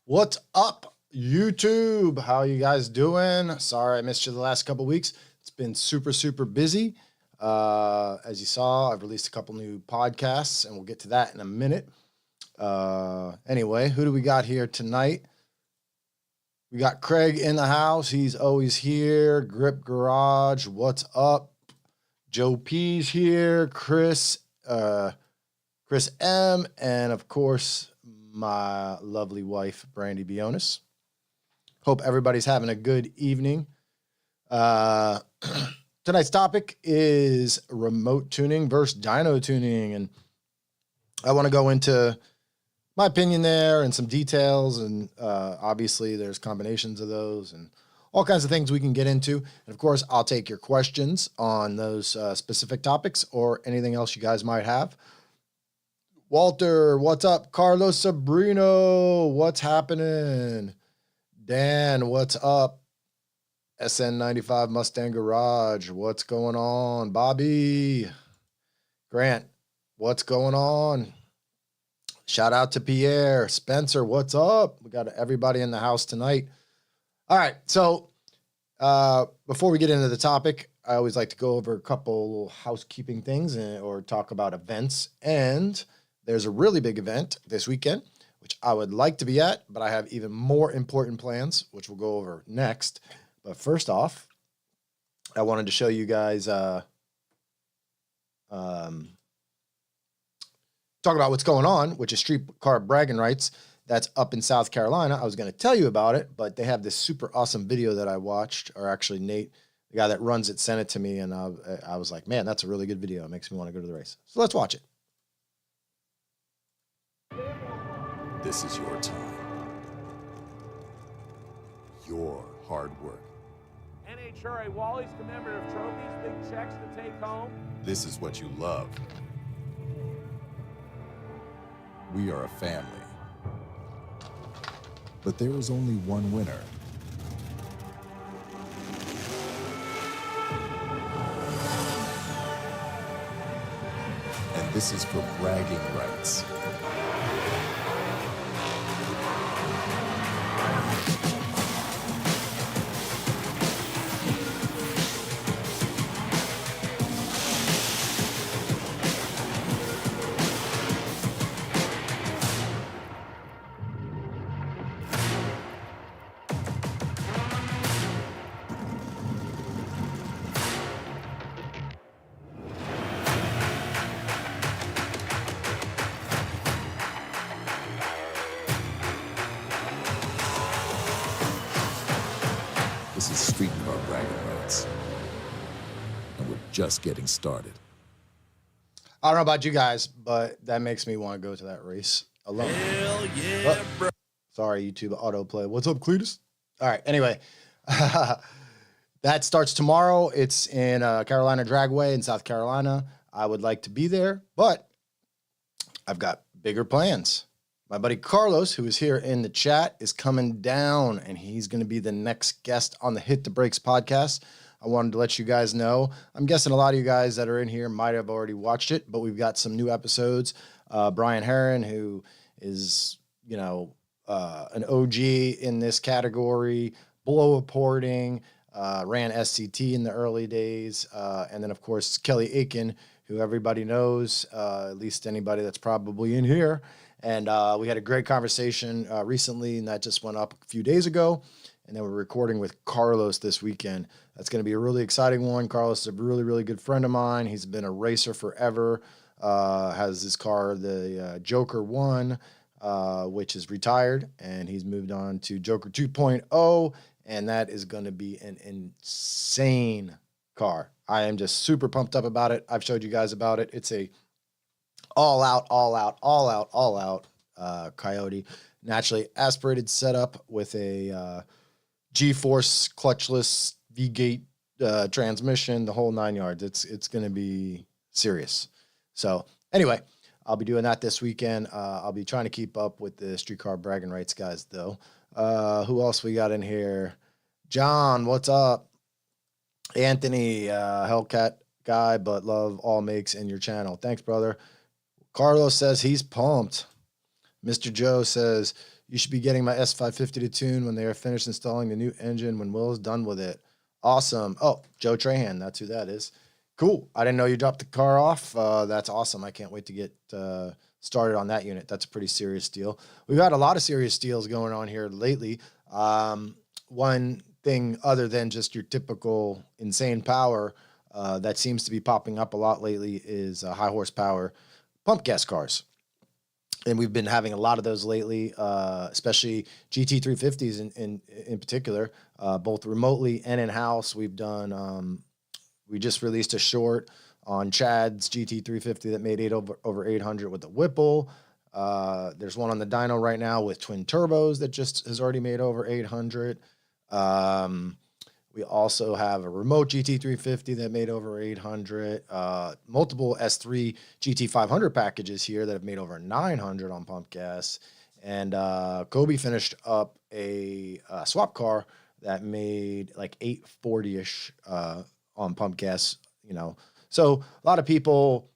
What's up, YouTube? How you guys doing? Sorry I missed you the last couple weeks. It's been super busy. As you saw, I've released a couple new podcasts, and we'll get to that in a minute. Anyway, who do we got here tonight? We got Craig in the house. He's always here. Grip Garage, what's up? Joe P's here. Chris M, and of course, my lovely wife, Brandy Bionis. Hope everybody's having a good evening. Tonight's topic is remote tuning versus dyno tuning, and I want to go into my opinion there and some details, and obviously there's combinations of those and all kinds of things we can get into. And of course, I'll take your questions on those specific topics or anything else you guys might have. Walter, what's up? Carlos Sabrino, what's happening? Dan, what's up? SN95 Mustang Garage, what's going on? Bobby, Grant, what's going on? Shout out to Pierre. Spencer, what's up? We got everybody in the house tonight. All right, so before we get into the topic, I always like to go over a couple housekeeping things or talk about events. And there's a really big event this weekend, which I would like to be at, but I have even more important plans, which we'll go over next. But first off, I wanted to show you guys, talk about what's going on, which is Streetcar Bragging Rights. That's up in South Carolina. I was going to tell you about it, but they have this super awesome video that I watched, or actually Nate, the guy that runs it, sent it to me, and I was like, man, that's a really good video. It makes me want to go to the race. So let's watch it. This is your time. Your hard work. NHRA Wally's commemorative trophies, big checks to take home. This is what you love. We are a family. But there is only one winner. And this is for bragging rights. This is Streetcar Bragging Rights, and we're just getting started. I don't know about you guys, but that makes me want to go to that race alone. Hell yeah, bro. Sorry, YouTube autoplay. What's up, Cletus? All right, anyway, that starts tomorrow. It's in Carolina Dragway in South Carolina. I would like to be there, but I've got bigger plans. My buddy Carlos, who is here in the chat, is coming down, and he's going to be the next guest on the Hit the Brakes podcast. I wanted to let you guys know. I'm guessing a lot of you guys that are in here might have already watched it, but we've got some new episodes. Brian Herron, who is, an OG in this category, blow reporting, ran SCT in the early days, and then, of course, Kelly Aiken, who everybody knows, at least anybody that's probably in here. And we had a great conversation recently, and that just went up a few days ago. And then we're recording with Carlos this weekend. That's going to be a really exciting one. Carlos is a really good friend of mine. He's been a racer forever. Has his car, the Joker 1, which is retired, and he's moved on to Joker 2.0, and that is going to be an insane car. I am just super pumped up about it. I've showed you guys about it. It's a all out Coyote, naturally aspirated setup with a G-force clutchless V-gate transmission, the whole 9 yards. It's going to be serious. So anyway, I'll be doing that this weekend. I'll be trying to keep up with the Streetcar Bragging Rights guys, though. Who else we got in here? John, what's up? Anthony, Hellcat guy, but love all makes in your channel. Thanks, brother. Carlos says he's pumped. Mr. Joe says, You should be getting my S550 to tune when they are finished installing the new engine when Will is done with it. Awesome. Oh, Joe Trahan, that's who that is. Cool. I didn't know you dropped the car off. That's awesome. I can't wait to get started on that unit. That's a pretty serious deal. We've had a lot of serious deals going on here lately. One thing other than just your typical insane power that seems to be popping up a lot lately is high horsepower pump gas cars. And we've been having a lot of those lately, especially GT350s in particular, both remotely and in-house. We've done, we just released a short on Chad's GT350 that made over 800 with the Whipple. There's one on the dyno right now with twin turbos that just has already made over 800. We also have a remote GT350 that made over 800, multiple S3 GT500 packages here that have made over 900 on pump gas. And Kobe finished up a swap car that made like 840-ish on pump gas, you know. So a lot of people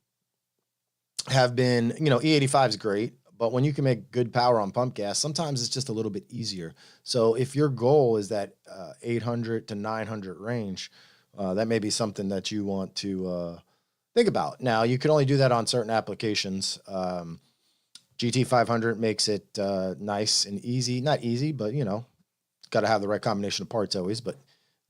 have been, you know, E85 is great, but when you can make good power on pump gas, sometimes it's just a little bit easier. So if your goal is that 800 to 900 range, that may be something that you want to think about. Now, you can only do that on certain applications. GT500 makes it nice and easy. Not easy, but, you know, got to have the right combination of parts always, but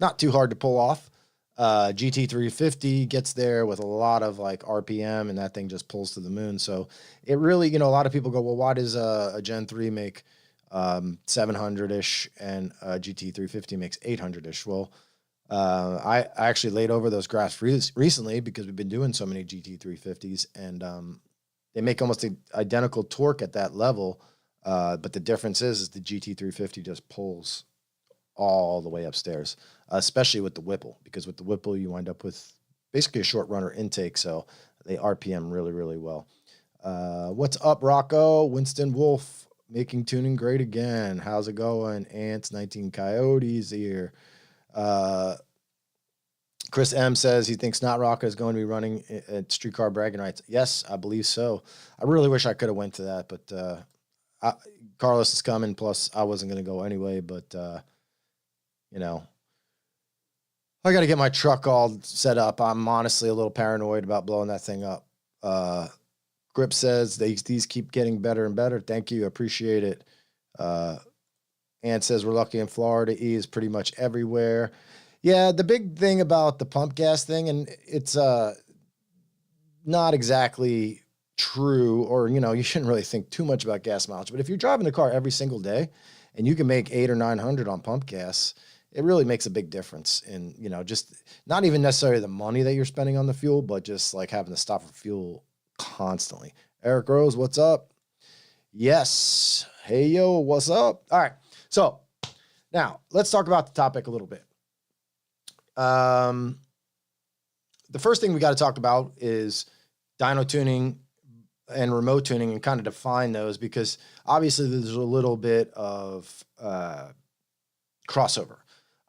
not too hard to pull off. GT350 gets there with a lot of like RPM, and that thing just pulls to the moon. So it really, you know, a lot of people go, well, why does a Gen 3 make 700-ish and a GT350 makes 800-ish? Well, I actually laid over those graphs recently because we've been doing so many GT350s, and they make almost the identical torque at that level. But the difference is the GT350 just pulls all the way upstairs, especially with the Whipple, because with the Whipple, you wind up with basically a short runner intake. So they RPM really, really well. What's up, Rocco? Winston Wolf, making tuning great again. How's it going? Ants 19 Coyotes here. Chris M says he thinks Not Rocco is going to be running at Streetcar Bragging Rights. Yes, I believe so. I really wish I could have went to that, but Carlos is coming. Plus, I wasn't going to go anyway, but you know, I got to get my truck all set up. I'm honestly a little paranoid about blowing that thing up. Grip says these keep getting better and better. Thank you. Appreciate it. Ant says we're lucky in Florida. E is pretty much everywhere. Yeah, the big thing about the pump gas thing, and it's not exactly true, or, you know, you shouldn't really think too much about gas mileage. But if you're driving the car every single day and you can make 800 or 900 on pump gas, it really makes a big difference in, you know, just not even necessarily the money that you're spending on the fuel, but just like having to stop for fuel constantly. Eric Rose, what's up? Yes. Hey, yo, what's up? All right. So now let's talk about the topic a little bit. The first thing we got to talk about is dyno tuning and remote tuning, and kind of define those, because obviously there's a little bit of crossover.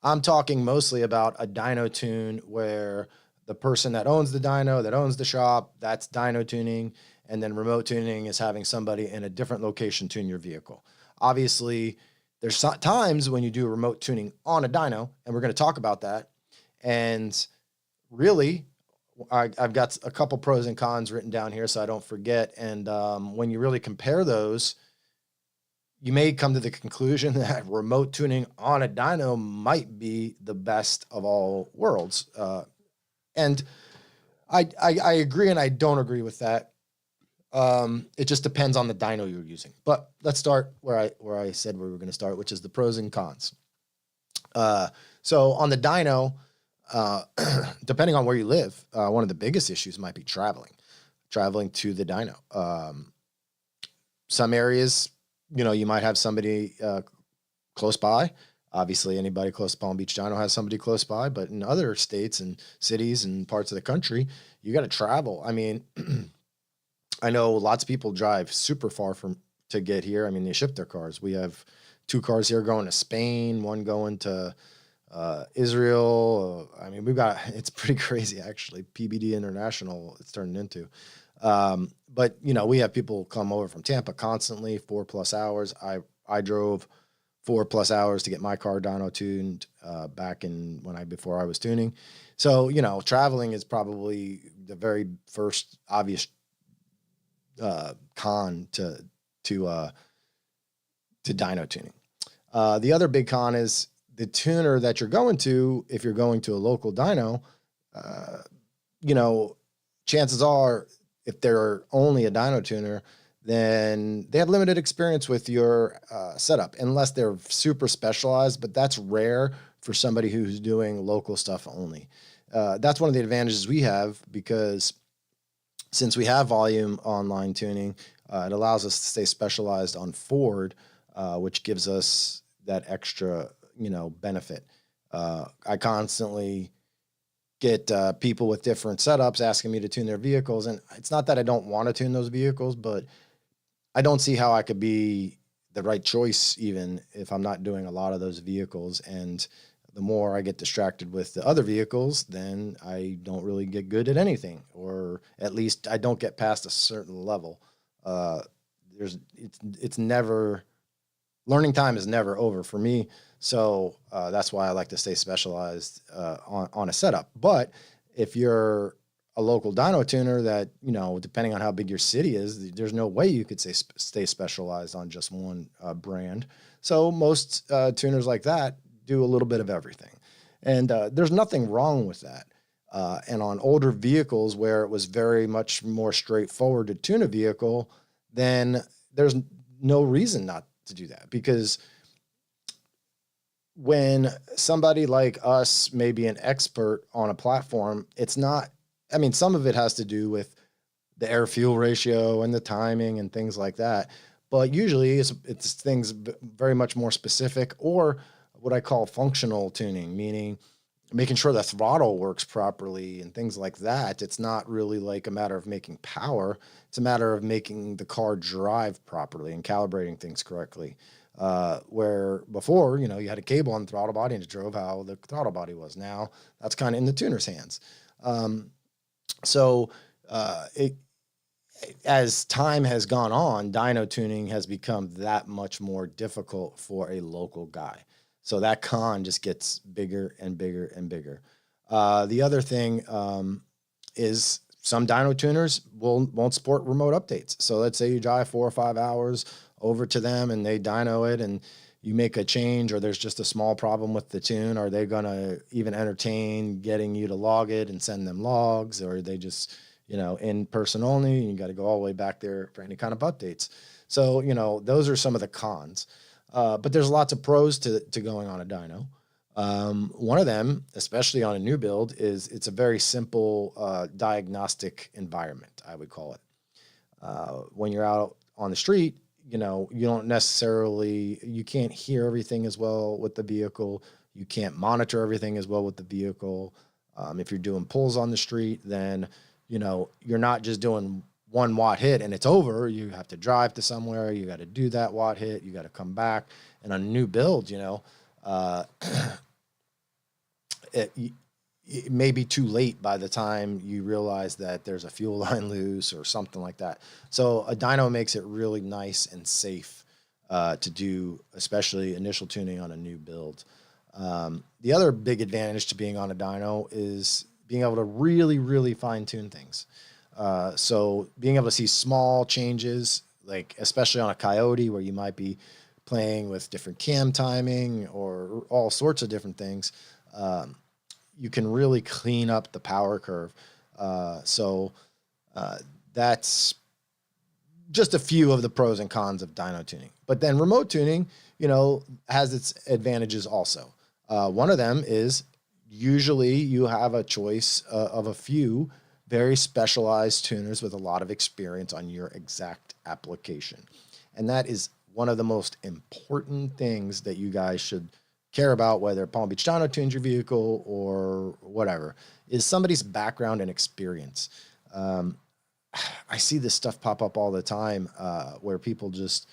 I'm talking mostly about a dyno tune where the person that owns the dyno, that owns the shop, that's dyno tuning, and then remote tuning is having somebody in a different location tune your vehicle. Obviously, there's times when you do remote tuning on a dyno, and we're going to talk about that. And really, I've got a couple pros and cons written down here so I don't forget. And when you really compare those, you may come to the conclusion that remote tuning on a dyno might be the best of all worlds. And I agree and I don't agree with that. It just depends on the dyno you're using. But let's start where I said we were going to start, which is the pros and cons. So on the dyno, depending on where you live, one of the biggest issues might be traveling to the dyno. Some areas, you know, you might have somebody close by. Obviously, anybody close to Palm Beach Dyno has somebody close by, but in other states and cities and parts of the country, you got to travel. I mean, I know lots of people drive super far to get here. I mean, they ship their cars. We have 2 cars here going to Spain, one going to Israel. I mean, it's pretty crazy, actually. PBD International, it's turning into. But, you know, we have people come over from Tampa constantly, 4+ hours. I I drove 4+ hours to get my car dyno tuned back in before I was tuning. So, traveling is probably the very first obvious con to dyno tuning. The other big con is the tuner that you're going to. If you're going to a local dyno, chances are, if they're only a dyno tuner, then they have limited experience with your setup, unless they're super specialized, but that's rare for somebody who's doing local stuff only. That's one of the advantages we have, because since we have volume online tuning, it allows us to stay specialized on Ford, which gives us that extra, benefit. I constantly get people with different setups asking me to tune their vehicles, and it's not that I don't want to tune those vehicles, but I don't see how I could be the right choice, even if I'm not doing a lot of those vehicles. And the more I get distracted with the other vehicles, then I don't really get good at anything, or at least I don't get past a certain level. It's never, learning time is never over for me. So that's why I like to stay specialized on a setup. But if you're a local dyno tuner that, depending on how big your city is, there's no way you could stay specialized on just one brand. So most tuners like that do a little bit of everything. And there's nothing wrong with that. And on older vehicles where it was very much more straightforward to tune a vehicle, then there's no reason not to do that. Because when somebody like us may be an expert on a platform, it's not, some of it has to do with the air fuel ratio and the timing and things like that. But usually it's things very much more specific, or what I call functional tuning, meaning making sure the throttle works properly and things like that. It's not really like a matter of making power. It's a matter of making the car drive properly and calibrating things correctly. Where before, you had a cable on the throttle body and it drove how the throttle body was. Now that's kind of in the tuner's hands. As time has gone on, dyno tuning has become that much more difficult for a local guy. So that con just gets bigger and bigger and bigger. The other thing is some dyno tuners won't support remote updates. So let's say you drive 4 or 5 hours over to them and they dyno it, and you make a change, or there's just a small problem with the tune. Are they going to even entertain getting you to log it and send them logs? Or are they just, in person only, and you got to go all the way back there for any kind of updates? So, those are some of the cons. But there's lots of pros to going on a dyno. One of them, especially on a new build, is it's a very simple diagnostic environment, I would call it. When you're out on the street, you don't necessarily, you can't hear everything as well with the vehicle. You can't monitor everything as well with the vehicle. If you're doing pulls on the street, then, you're not just doing 1 watt hit and it's over. You have to drive to somewhere. You got to do that watt hit. You got to come back. And on a new build, it may be too late by the time you realize that there's a fuel line loose or something like that. So a dyno makes it really nice and safe to do, especially initial tuning on a new build. The other big advantage to being on a dyno is being able to really, really fine tune things. So being able to see small changes, like especially on a Coyote where you might be playing with different cam timing or all sorts of different things, you can really clean up the power curve. That's just a few of the pros and cons of dyno tuning. But then remote tuning, has its advantages also. One of them is usually you have a choice of a few very specialized tuners with a lot of experience on your exact application. And that is one of the most important things that you guys should care about, whether Palm Beach Dyno tunes your vehicle or whatever, is somebody's background and experience. I see this stuff pop up all the time where people just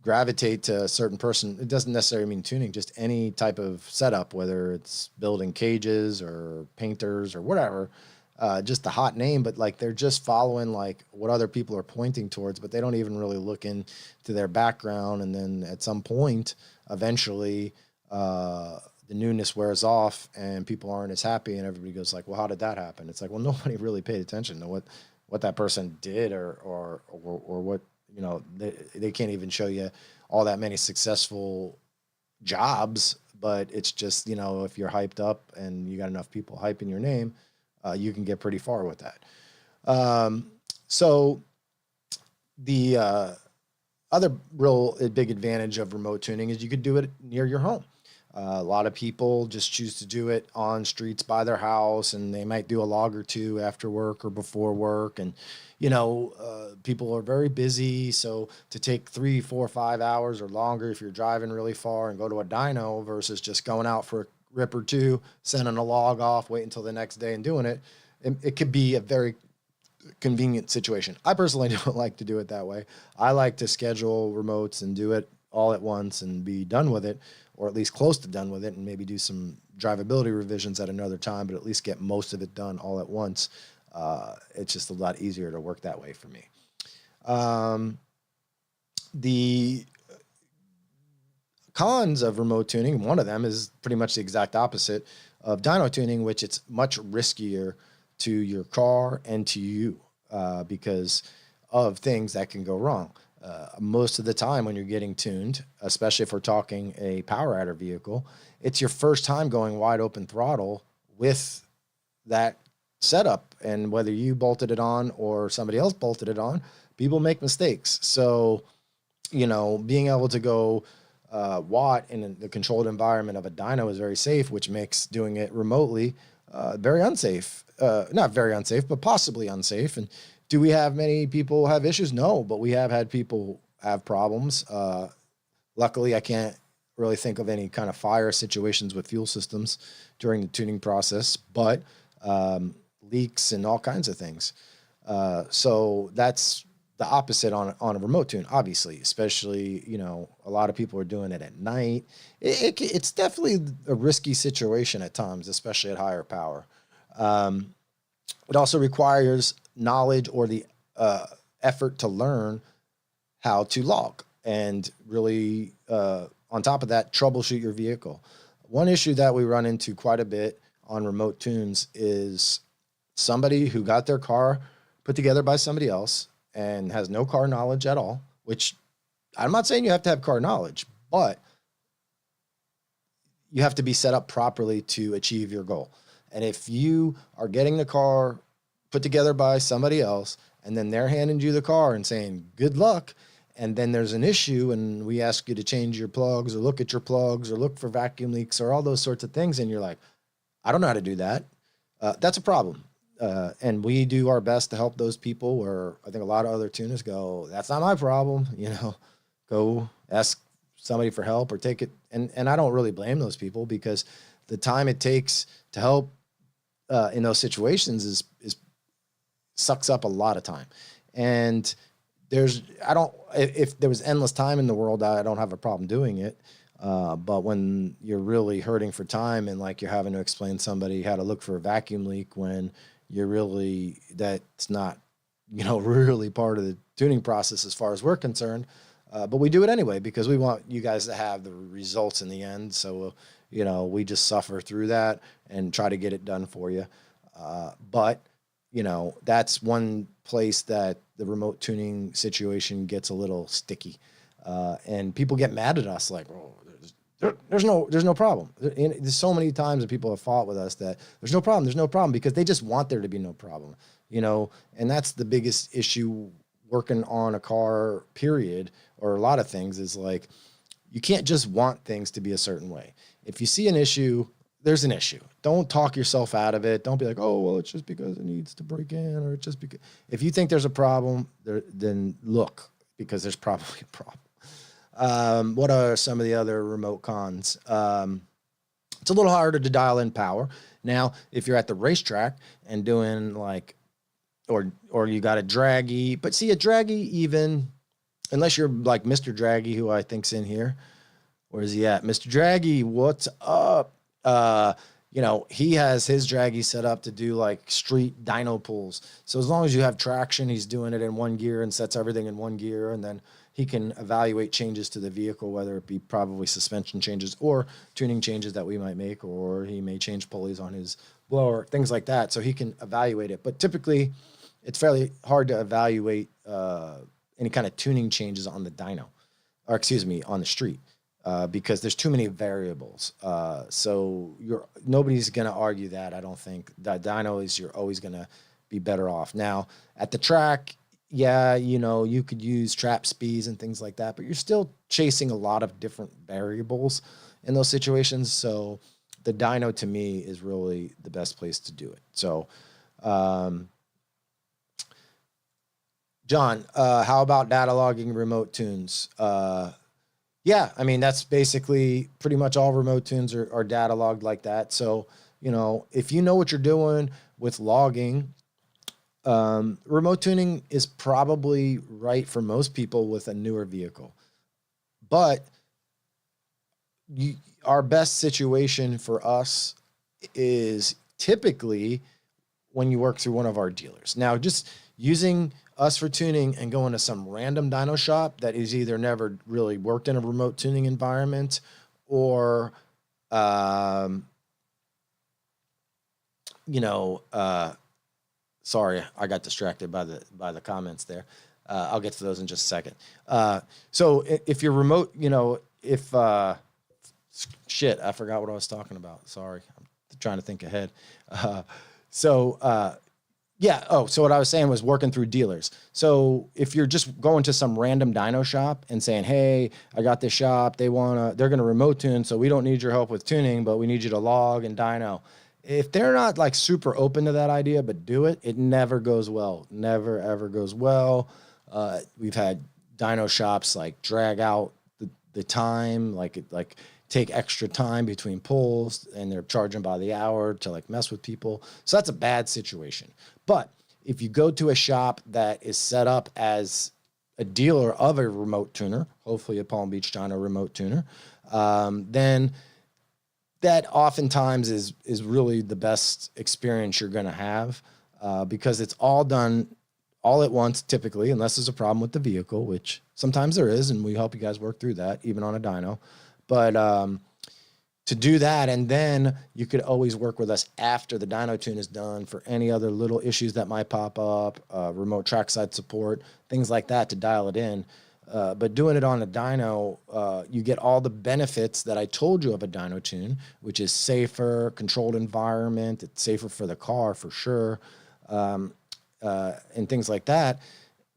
gravitate to a certain person. It doesn't necessarily mean tuning, just any type of setup, whether it's building cages or painters or whatever. just a hot name, but like they're just following like what other people are pointing towards, but they don't even really look into their background. And then at some point, eventually, the newness wears off and people aren't as happy, and everybody goes like, well, how did that happen? It's like, well, nobody really paid attention to what that person did or what, you know, they can't even show you all that many successful jobs, but it's just, you know, if you're hyped up and you got enough people hyping your name, you can get pretty far with that. So the other real big advantage of remote tuning is you could do it near your home. A lot of people just choose to do it on streets by their house, and they might do a log or two after work or before work. And, you know, people are very busy. So to take 3, 4, 5 hours or longer, if you're driving really far, and go to a dyno versus just going out for a rip or two, sending a log off, wait until the next day and doing it, it could be a very convenient situation. I personally don't like to do it that way. I like to schedule remotes and do it all at once and be done with it, or at least close to done with it, and maybe do some drivability revisions at another time, but at least get most of it done all at once. It's just a lot easier to work that way for me. The cons of remote tuning, one of them is pretty much the exact opposite of dyno tuning, which it's much riskier to your car and to you because of things that can go wrong. Most of the time when you're getting tuned, especially if we're talking a power adder vehicle, it's your first time going wide open throttle with that setup. And whether you bolted it on or somebody else bolted it on, people make mistakes. So, you know, being able to go watt in the controlled environment of a dyno is very safe, which makes doing it remotely very unsafe. Not very unsafe, but possibly unsafe. And do we have many people have issues? No, but we have had people have problems. Luckily, I can't really think of any kind of fire situations with fuel systems during the tuning process, but leaks and all kinds of things. So that's the opposite on a remote tune, obviously, especially, you know, a lot of people are doing it at night. It's definitely a risky situation at times, especially at higher power. It also requires knowledge or the effort to learn how to log and really, on top of that, troubleshoot your vehicle. One issue that we run into quite a bit on remote tunes is somebody who got their car put together by somebody else and has no car knowledge at all, which I'm not saying you have to have car knowledge, but you have to be set up properly to achieve your goal. And if you are getting the car put together by somebody else, and then they're handing you the car and saying, good luck, and then there's an issue and we ask you to change your plugs or look at your plugs or look for vacuum leaks or all those sorts of things, and you're like, I don't know how to do that. That's a problem. And we do our best to help those people, where I think a lot of other tuners go, that's not my problem. You know, go ask somebody for help or take it. And I don't really blame those people, because the time it takes to help in those situations is sucks up a lot of time. And if there was endless time in the world, I don't have a problem doing it. But when you're really hurting for time and like you're having to explain to somebody how to look for a vacuum leak when you're really, that's not, you know, really part of the tuning process as far as we're concerned. But we do it anyway because we want you guys to have the results in the end. So, you know, we just suffer through that and try to get it done for you. But, you know, that's one place that the remote tuning situation gets a little sticky. And people get mad at us like, oh, there's no problem. There's so many times that people have fought with us that there's no problem, because they just want there to be no problem, you know, and that's the biggest issue working on a car, period, or a lot of things, is like, you can't just want things to be a certain way. If you see an issue, there's an issue. Don't talk yourself out of it. Don't be like, oh, well, it's just because it needs to break in, or it's just because. If you think there's a problem, then look, because there's probably a problem. What are some of the other remote cons? It's a little harder to dial in power. Now, if you're at the racetrack and doing like, or you got a draggy, but see, a draggy, even unless you're like Mr. Draggy, who I think's in here. Where is he at? Mr. Draggy, what's up? you know, he has his draggy set up to do like street dyno pulls. So as long as you have traction, he's doing it in one gear and sets everything in one gear. And then he can evaluate changes to the vehicle, whether it be probably suspension changes or tuning changes that we might make, or he may change pulleys on his blower, things like that. So he can evaluate it. But typically it's fairly hard to evaluate any kind of tuning changes on the dyno, or excuse me, on the street. Because there's too many variables. So nobody's going to argue that. I don't think that dyno is, you're always going to be better off. Now at the track, yeah, you know, you could use trap speeds and things like that, but you're still chasing a lot of different variables in those situations. So the dyno to me is really the best place to do it. So, John, how about data logging remote tunes? Yeah, I mean, that's basically pretty much all remote tunes are data logged like that. So, you know, if you know what you're doing with logging, remote tuning is probably right for most people with a newer vehicle. But our best situation for us is typically when you work through one of our dealers. Now, just using us for tuning and going to some random dyno shop that is either never really worked in a remote tuning environment or, sorry, I got distracted by the comments there. I'll get to those in just a second. So if you're remote, you know, if, shit, I forgot what I was talking about. Sorry. I'm trying to think ahead. Yeah. Oh, so what I was saying was working through dealers. So if you're just going to some random dyno shop and saying, hey, I got this shop, they're going to remote tune. So we don't need your help with tuning, but we need you to log and dyno. If they're not like super open to that idea, but do it, it never goes well. Never, ever goes well. We've had dyno shops like drag out the time, like take extra time between pulls, and they're charging by the hour to like mess with people. So that's a bad situation. But if you go to a shop that is set up as a dealer of a remote tuner, hopefully a Palm Beach Dyno remote tuner, then that oftentimes is really the best experience you're going to have, because it's all done all at once, typically, unless there's a problem with the vehicle, which sometimes there is, and we help you guys work through that, even on a dyno. But to do that, and then you could always work with us after the dyno tune is done for any other little issues that might pop up, remote trackside support, things like that to dial it in. But doing it on a dyno, you get all the benefits that I told you of a dyno tune, which is safer, controlled environment. It's safer for the car for sure, and things like that.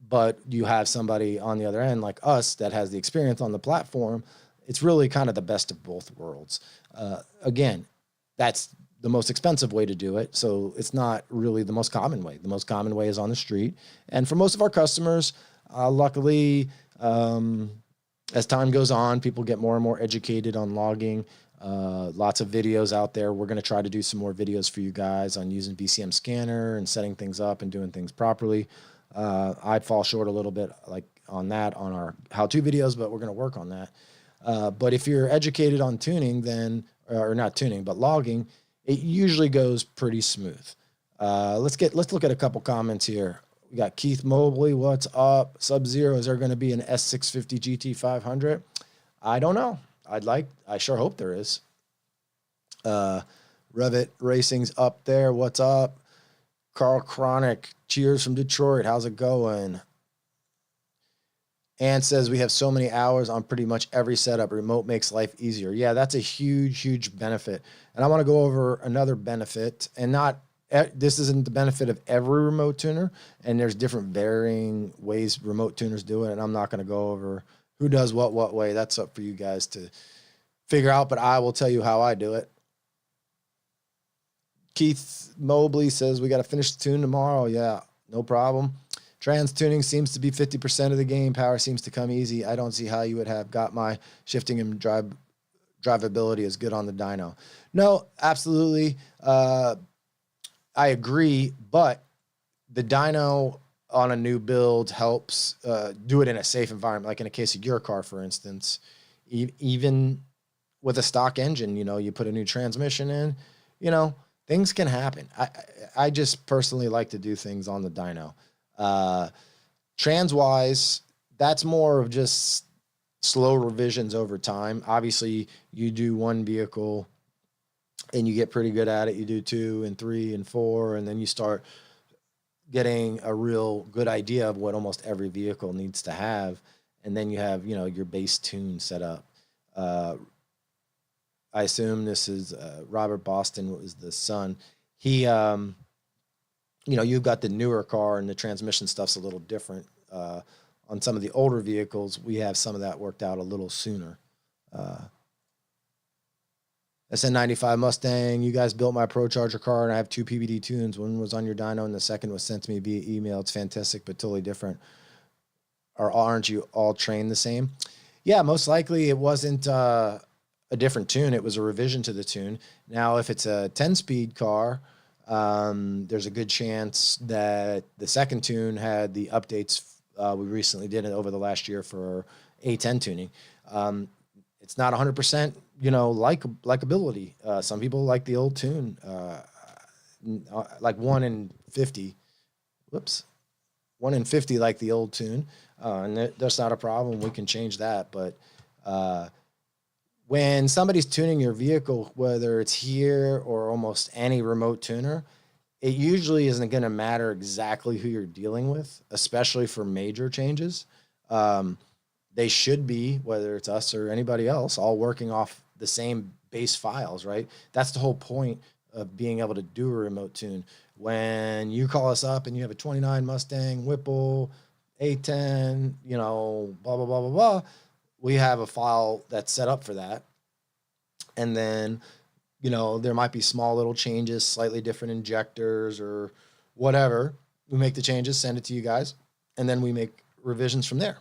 But you have somebody on the other end like us that has the experience on the platform. It's really kind of the best of both worlds. Again, that's the most expensive way to do it. So it's not really the most common way. The most common way is on the street. And for most of our customers, luckily, as time goes on, people get more and more educated on logging. Lots of videos out there. We're going to try to do some more videos for you guys on using VCM scanner and setting things up and doing things properly. I'd fall short a little bit like on that on our how-to videos, but we're going to work on that. But if you're educated on tuning, then, or not tuning, but logging, it usually goes pretty smooth. Let's look at a couple comments here. We got Keith Mobley. What's up? Sub-Zero. Is there going to be an S650 GT 500? I don't know. I sure hope there is. Revit Racing's up there. What's up? Carl Chronic. Cheers from Detroit. How's it going? And says we have so many hours on pretty much every setup. Remote makes life easier. Yeah, that's a huge, huge benefit. And I want to go over another benefit, and this isn't the benefit of every remote tuner, and there's different varying ways remote tuners do it. And I'm not going to go over who does what way. That's up for you guys to figure out, but I will tell you how I do it. Keith Mobley says we got to finish the tune tomorrow. Yeah, no problem. Trans tuning seems to be 50% of the game. Power seems to come easy. I don't see how you would have got my shifting and drivability is good on the dyno. No, absolutely. I agree, but the dyno on a new build helps do it in a safe environment. Like in a case of your car, for instance, even with a stock engine, you put a new transmission in, you know, things can happen. I just personally like to do things on the dyno. Trans-wise, that's more of just slow revisions over time. Obviously, you do one vehicle and you get pretty good at it. You do 2 and 3 and 4, and then you start getting a real good idea of what almost every vehicle needs to have. And then you have, you know, your base tune set up. I assume this is Robert Boston was the son. He, you know, you've got the newer car and the transmission stuff's a little different. On some of the older vehicles, we have some of that worked out a little sooner. SN95 Mustang, you guys built my Pro Charger car and I have 2 PBD tunes. One was on your dyno and the second was sent to me via email. It's fantastic, but totally different. Or aren't you all trained the same? Yeah, most likely it wasn't a different tune. It was a revision to the tune. Now, if it's a 10-speed car, there's a good chance that the second tune had the updates we recently did it over the last year for A10 tuning. It's not 100%, you know, likability. Some people like the old tune, like 1 in 50. Whoops. 1 in 50 like the old tune. And that's not a problem. We can change that. But when somebody's tuning your vehicle, whether it's here or almost any remote tuner, it usually isn't going to matter exactly who you're dealing with, especially for major changes. They should be, whether it's us or anybody else, all working off the same base files, right? That's the whole point of being able to do a remote tune. When you call us up and you have a 29 Mustang, Whipple, A10, you know, blah, blah, blah, blah, blah, we have a file that's set up for that. And then, you know, there might be small little changes, slightly different injectors or whatever. We make the changes, send it to you guys, and then we make revisions from there.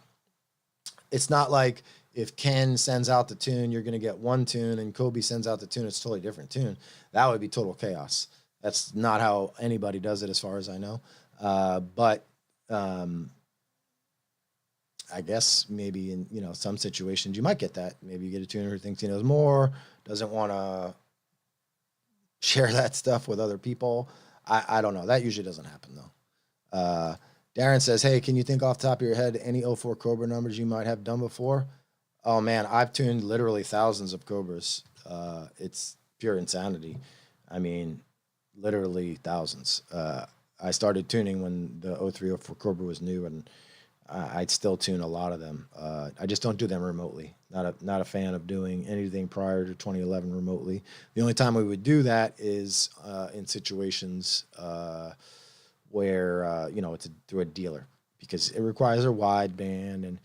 It's not like if Ken sends out the tune, you're going to get one tune, and Kobe sends out the tune, it's a totally different tune. That would be total chaos. That's not how anybody does it as far as I know. But I guess maybe in, you know, some situations you might get that. Maybe you get a tuner who thinks he knows more, doesn't want to share that stuff with other people. I don't know. That usually doesn't happen though. Darren says, hey, can you think off the top of your head any 04 Cobra numbers you might have done before? Oh man, I've tuned literally thousands of Cobras. It's pure insanity. I mean, literally thousands. I started tuning when the 03, 04 Cobra was new, and I'd still tune a lot of them. I just don't do them remotely. Not a fan of doing anything prior to 2011 remotely. The only time we would do that is in situations where you know, it's through a dealer, because it requires a wideband, and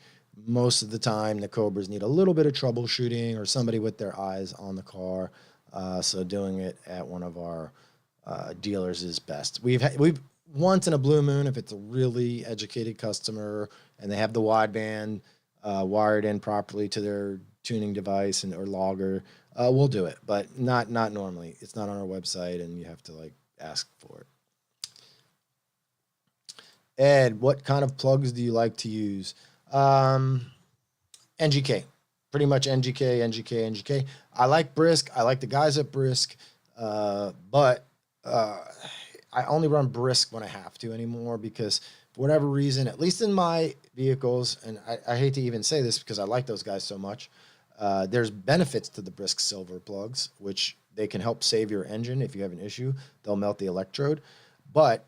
most of the time the Cobras need a little bit of troubleshooting or somebody with their eyes on the car. So doing it at one of our dealers is best. We've once in a blue moon, if it's a really educated customer and they have the wideband wired in properly to their tuning device or logger, we'll do it, but not normally. It's not on our website, and you have to like ask for it. Ed, what kind of plugs do you like to use? NGK, pretty much NGK. I like Brisk. I like the guys at Brisk, but I only run Brisk when I have to anymore, because for whatever reason, at least in my vehicles, and I hate to even say this because I like those guys so much, there's benefits to the Brisk silver plugs, which they can help save your engine if you have an issue. They'll melt the electrode, but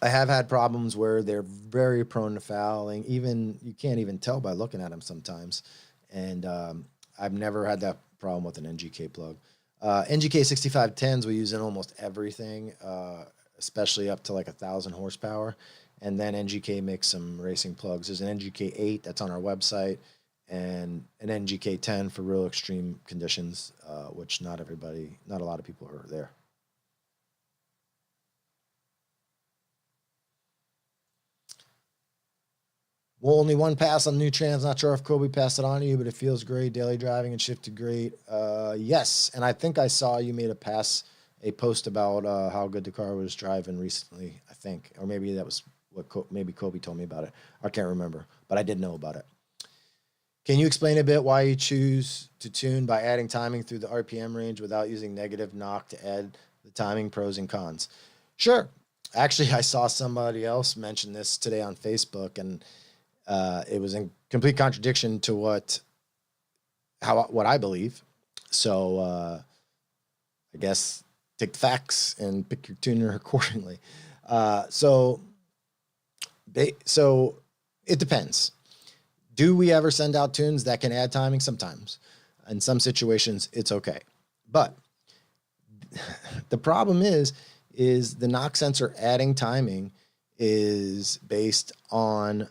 I have had problems where they're very prone to fouling. Even you can't even tell by looking at them sometimes. And I've never had that problem with an NGK plug. NGK 6510s we use in almost everything, especially up to like 1,000 horsepower. And then NGK makes some racing plugs. There's an NGK 8 that's on our website, and an NGK 10 for real extreme conditions, which not a lot of people are there. Well, only one pass on new trans. Not sure if Kobe passed it on to you, but it feels great. Daily driving and shifted great. Yes, and I think I saw you made a post about how good the car was driving recently, I think. Or maybe that was what maybe Kobe told me about it. I can't remember, but I did know about it. Can you explain a bit why you choose to tune by adding timing through the RPM range without using negative knock to add the timing, pros and cons? Sure. Actually, I saw somebody else mention this today on Facebook, and it was in complete contradiction to what I believe. So I guess take the facts and pick your tuner accordingly. So it depends. Do we ever send out tunes that can add timing? Sometimes. In some situations, it's okay. But the problem is the knock sensor adding timing is based on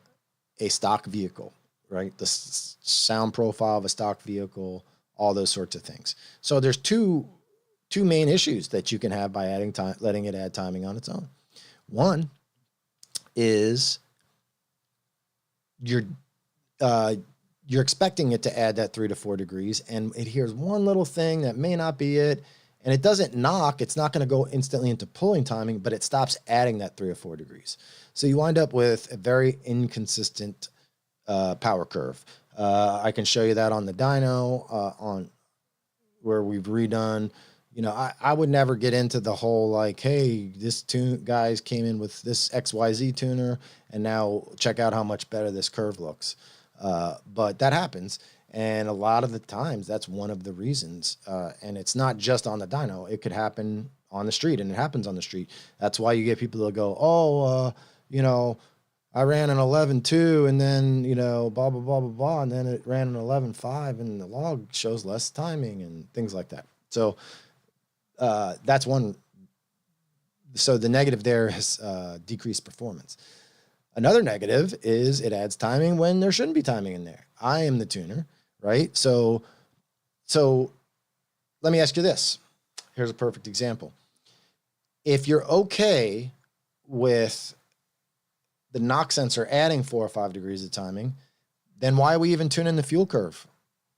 a stock vehicle, right? The sound profile of a stock vehicle, all those sorts of things. So there's two main issues that you can have by adding time, letting it add timing on its own. One is you're expecting it to add that 3 to 4 degrees, and it hears one little thing that may not be it, and it doesn't knock. It's not going to go instantly into pulling timing, but it stops adding that 3 or 4 degrees. So you wind up with a very inconsistent power curve. I can show you that on the dyno, on where we've redone. You know, I would never get into the whole like, hey, this guys came in with this XYZ tuner, and now check out how much better this curve looks. But that happens. And a lot of the times that's one of the reasons. And it's not just on the dyno. It could happen on the street, and it happens on the street. That's why you get people that go, oh, you know, I ran an 11.2 and then, you know, blah, blah, blah, blah, blah. And then it ran an 11.5 and the log shows less timing and things like that. So that's one. So the negative there is decreased performance. Another negative is it adds timing when there shouldn't be timing in there. I am the tuner, right? So let me ask you this. Here's a perfect example. If you're okay with the knock sensor adding 4 or 5 degrees of timing, then why are we even tuning the fuel curve?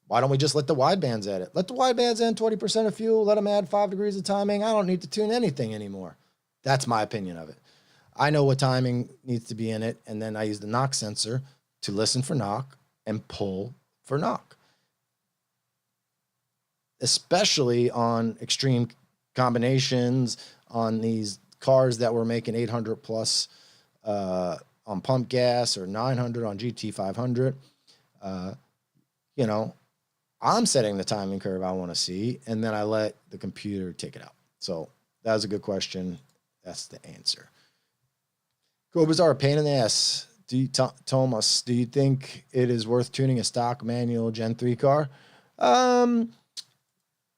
Why don't we just let the widebands add it? Let the widebands add 20% of fuel, let them add 5 degrees of timing. I don't need to tune anything anymore. That's my opinion of it. I know what timing needs to be in it, and then I use the knock sensor to listen for knock and pull for knock. Especially on extreme combinations, on these cars that were making 800 plus on pump gas, or 900 on GT500. You know, I'm setting the timing curve I want to see, and then I let the computer take it out. So that was a good question. That's the answer. Cobras are a pain in the ass. Thomas, do you think it is worth tuning a stock manual Gen 3 car? Well,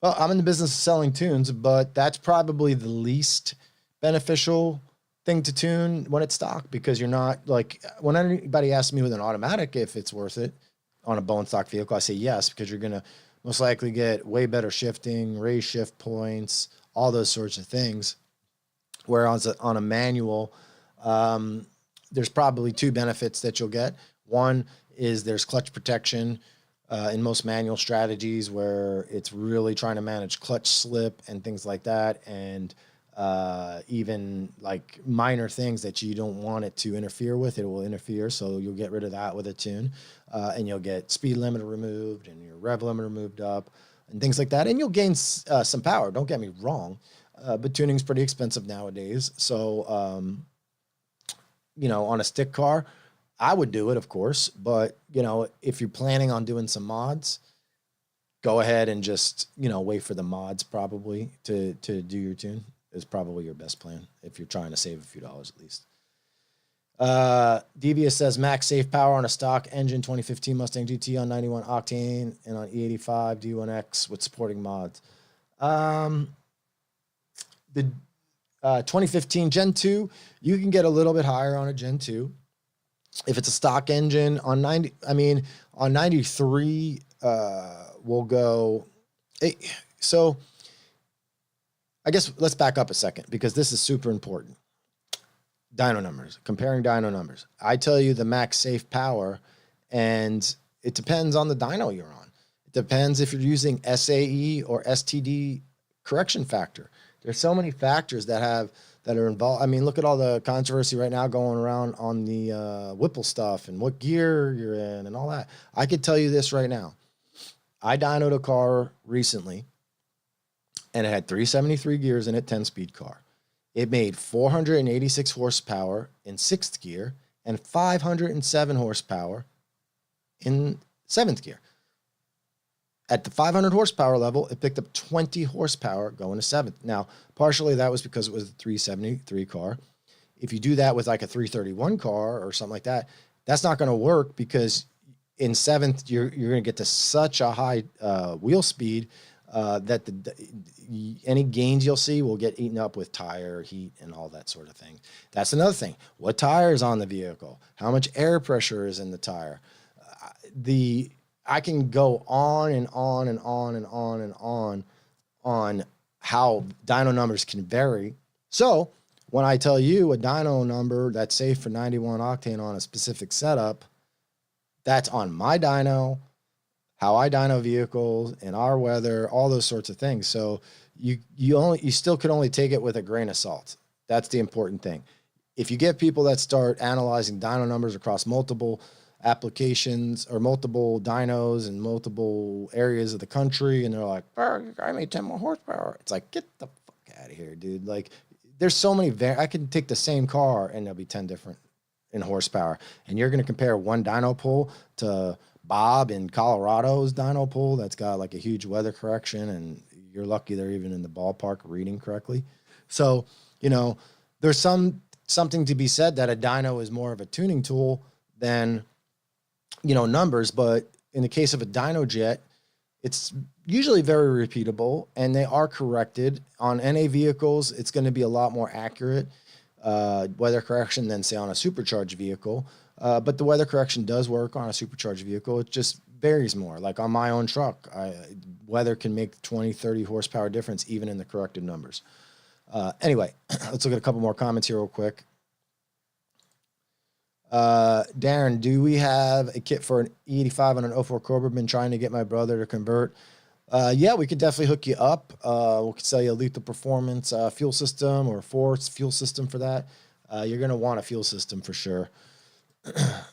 I'm in the business of selling tunes, but that's probably the least beneficial thing to tune when it's stock, because you're not, like, when anybody asks me with an automatic if it's worth it on a bone stock vehicle, I say yes, because you're going to most likely get way better shifting, raise shift points, all those sorts of things. Whereas on a manual, there's probably 2 benefits that you'll get. One is there's clutch protection in most manual strategies, where it's really trying to manage clutch slip and things like that, and even like minor things that you don't want it to interfere with, it will interfere. So you'll get rid of that with a tune, and you'll get speed limiter removed and your rev limiter moved up and things like that. And you'll gain some power. Don't get me wrong, but tuning's pretty expensive nowadays. So, you know, on a stick car, I would do it, of course, but you know, if you're planning on doing some mods, go ahead and just, you know, wait for the mods probably to do your tune is probably your best plan if you're trying to save a few dollars at least. Devious says max safe power on a stock engine 2015 Mustang GT on 91 octane and on E85 D1X with supporting mods. The 2015 Gen 2, you can get a little bit higher on a Gen 2. If it's a stock engine on 93, we'll go. So I guess let's back up a second, because this is super important. Dyno numbers, comparing dyno numbers. I tell you the max safe power, and it depends on the dyno you're on. It depends if you're using SAE or STD correction factor. There's so many factors that have that are involved. I mean, look at all the controversy right now going around on the Whipple stuff and what gear you're in and all that. I could tell you this right now. I dynoed a car recently, and it had 373 gears in it, 10-speed car. It made 486 horsepower in 6th gear and 507 horsepower in 7th gear. At the 500 horsepower level, it picked up 20 horsepower going to 7th. Now, partially that was because it was a 373 car. If you do that with like a 331 car or something like that, that's not going to work because in 7th, you're going to get to such a high wheel speed that any gains you'll see will get eaten up with tire heat and all that sort of thing. That's another thing. What tire is on the vehicle? How much air pressure is in the tire? I can go on and on and on and on and on how dyno numbers can vary. So when I tell you a dyno number that's safe for 91 octane on a specific setup, that's on my dyno, how I dyno vehicles, in our weather, all those sorts of things. So you still could only take it with a grain of salt. That's the important thing. If you get people that start analyzing dyno numbers across multiple applications or multiple dynos in multiple areas of the country, and they're like, I made 10 more horsepower. It's like, get the fuck out of here, dude. Like, there's so many, I can take the same car and there'll be 10 different in horsepower. And you're going to compare one dyno pull to Bob in Colorado's dyno pull that's got like a huge weather correction, and you're lucky they're even in the ballpark reading correctly. So, there's something to be said that a dyno is more of a tuning tool than numbers, but in the case of a dyno jet, it's usually very repeatable, and they are corrected. On NA vehicles, it's going to be a lot more accurate weather correction than, say, on a supercharged vehicle. But the weather correction does work on a supercharged vehicle. It just varies more. Like on my own truck, weather can make 20, 30 horsepower difference even in the corrected numbers. Anyway, let's look at a couple more comments here real quick. Darren, do we have a kit for an E85 on an 04 Cobra? Been trying to get my brother to convert. Yeah, we could definitely hook you up. We could sell you a lethal performance fuel system or force fuel system for that. You're going to want a fuel system for sure.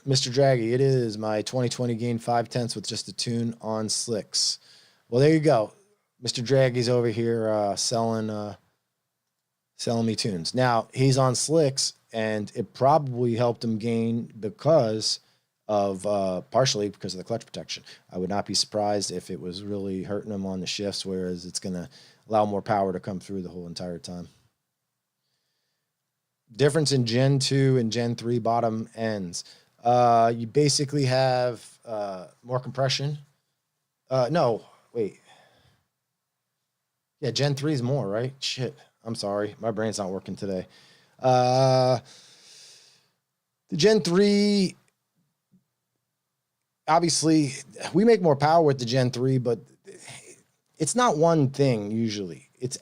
Mr. Draggy, it is my 2020 gain 5/10 with just a tune on slicks. Well, there you go. Mr. Draggy's over here selling me tunes. Now, he's on slicks, and it probably helped him gain because of partially because of the clutch protection. I would not be surprised if it was really hurting him on the shifts, whereas it's going to allow more power to come through the whole entire time. Difference in Gen 2 and Gen 3 bottom ends. You basically have more compression. No, wait. Yeah, Gen 3 is more, right? Shit. I'm sorry. My brain's not working today. The Gen 3, obviously, we make more power with the Gen 3, but it's not one thing usually. It's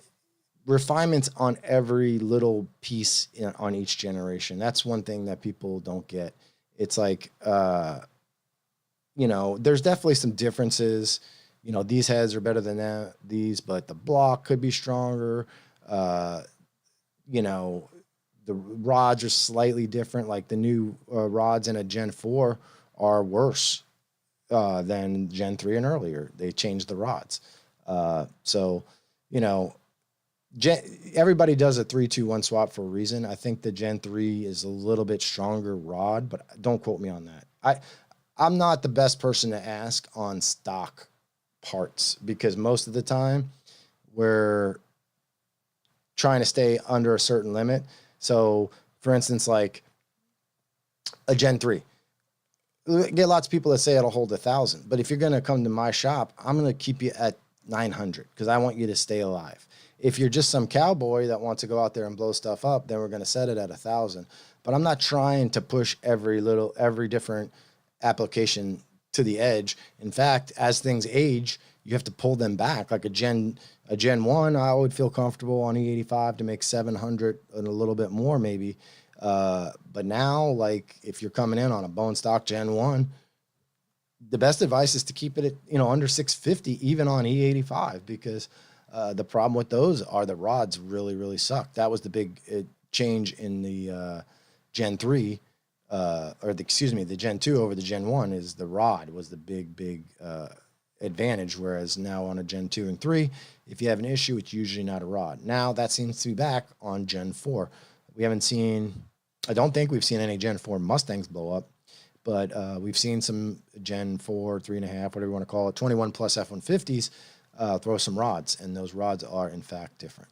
refinements on every little piece on each generation. That's one thing that people don't get. It's like, there's definitely some differences. These heads are better than these, but the block could be stronger. The rods are slightly different. Like the new rods in a Gen 4 are worse than Gen 3 and earlier. They changed the rods. Everybody does a 3-2-1 swap for a reason. I think the Gen 3 is a little bit stronger rod, but don't quote me on that. I'm not the best person to ask on stock parts because most of the time we're trying to stay under a certain limit. So, for instance, like a Gen 3. We get lots of people that say it'll hold 1,000, but if you're going to come to my shop, I'm going to keep you at 900 because I want you to stay alive. If you're just some cowboy that wants to go out there and blow stuff up, then we're going to set it at 1,000. But I'm not trying to push every different application to the edge. In fact, as things age, you have to pull them back. Like a Gen 1, I would feel comfortable on E85 to make 700 and a little bit more maybe. But now, like if you're coming in on a bone stock Gen 1, the best advice is to keep it at, under 650, even on E85, because the problem with those are the rods really, really suck. That was the big change in the Gen 3, the Gen 2 over the Gen 1 is the rod was the big advantage, whereas now on a Gen 2 and 3, if you have an issue, it's usually not a rod. Now that seems to be back on Gen 4. I don't think we've seen any Gen 4 Mustangs blow up, but we've seen some Gen 4, 3.5, whatever you want to call it, 21 plus F-150s throw some rods, and those rods are in fact different.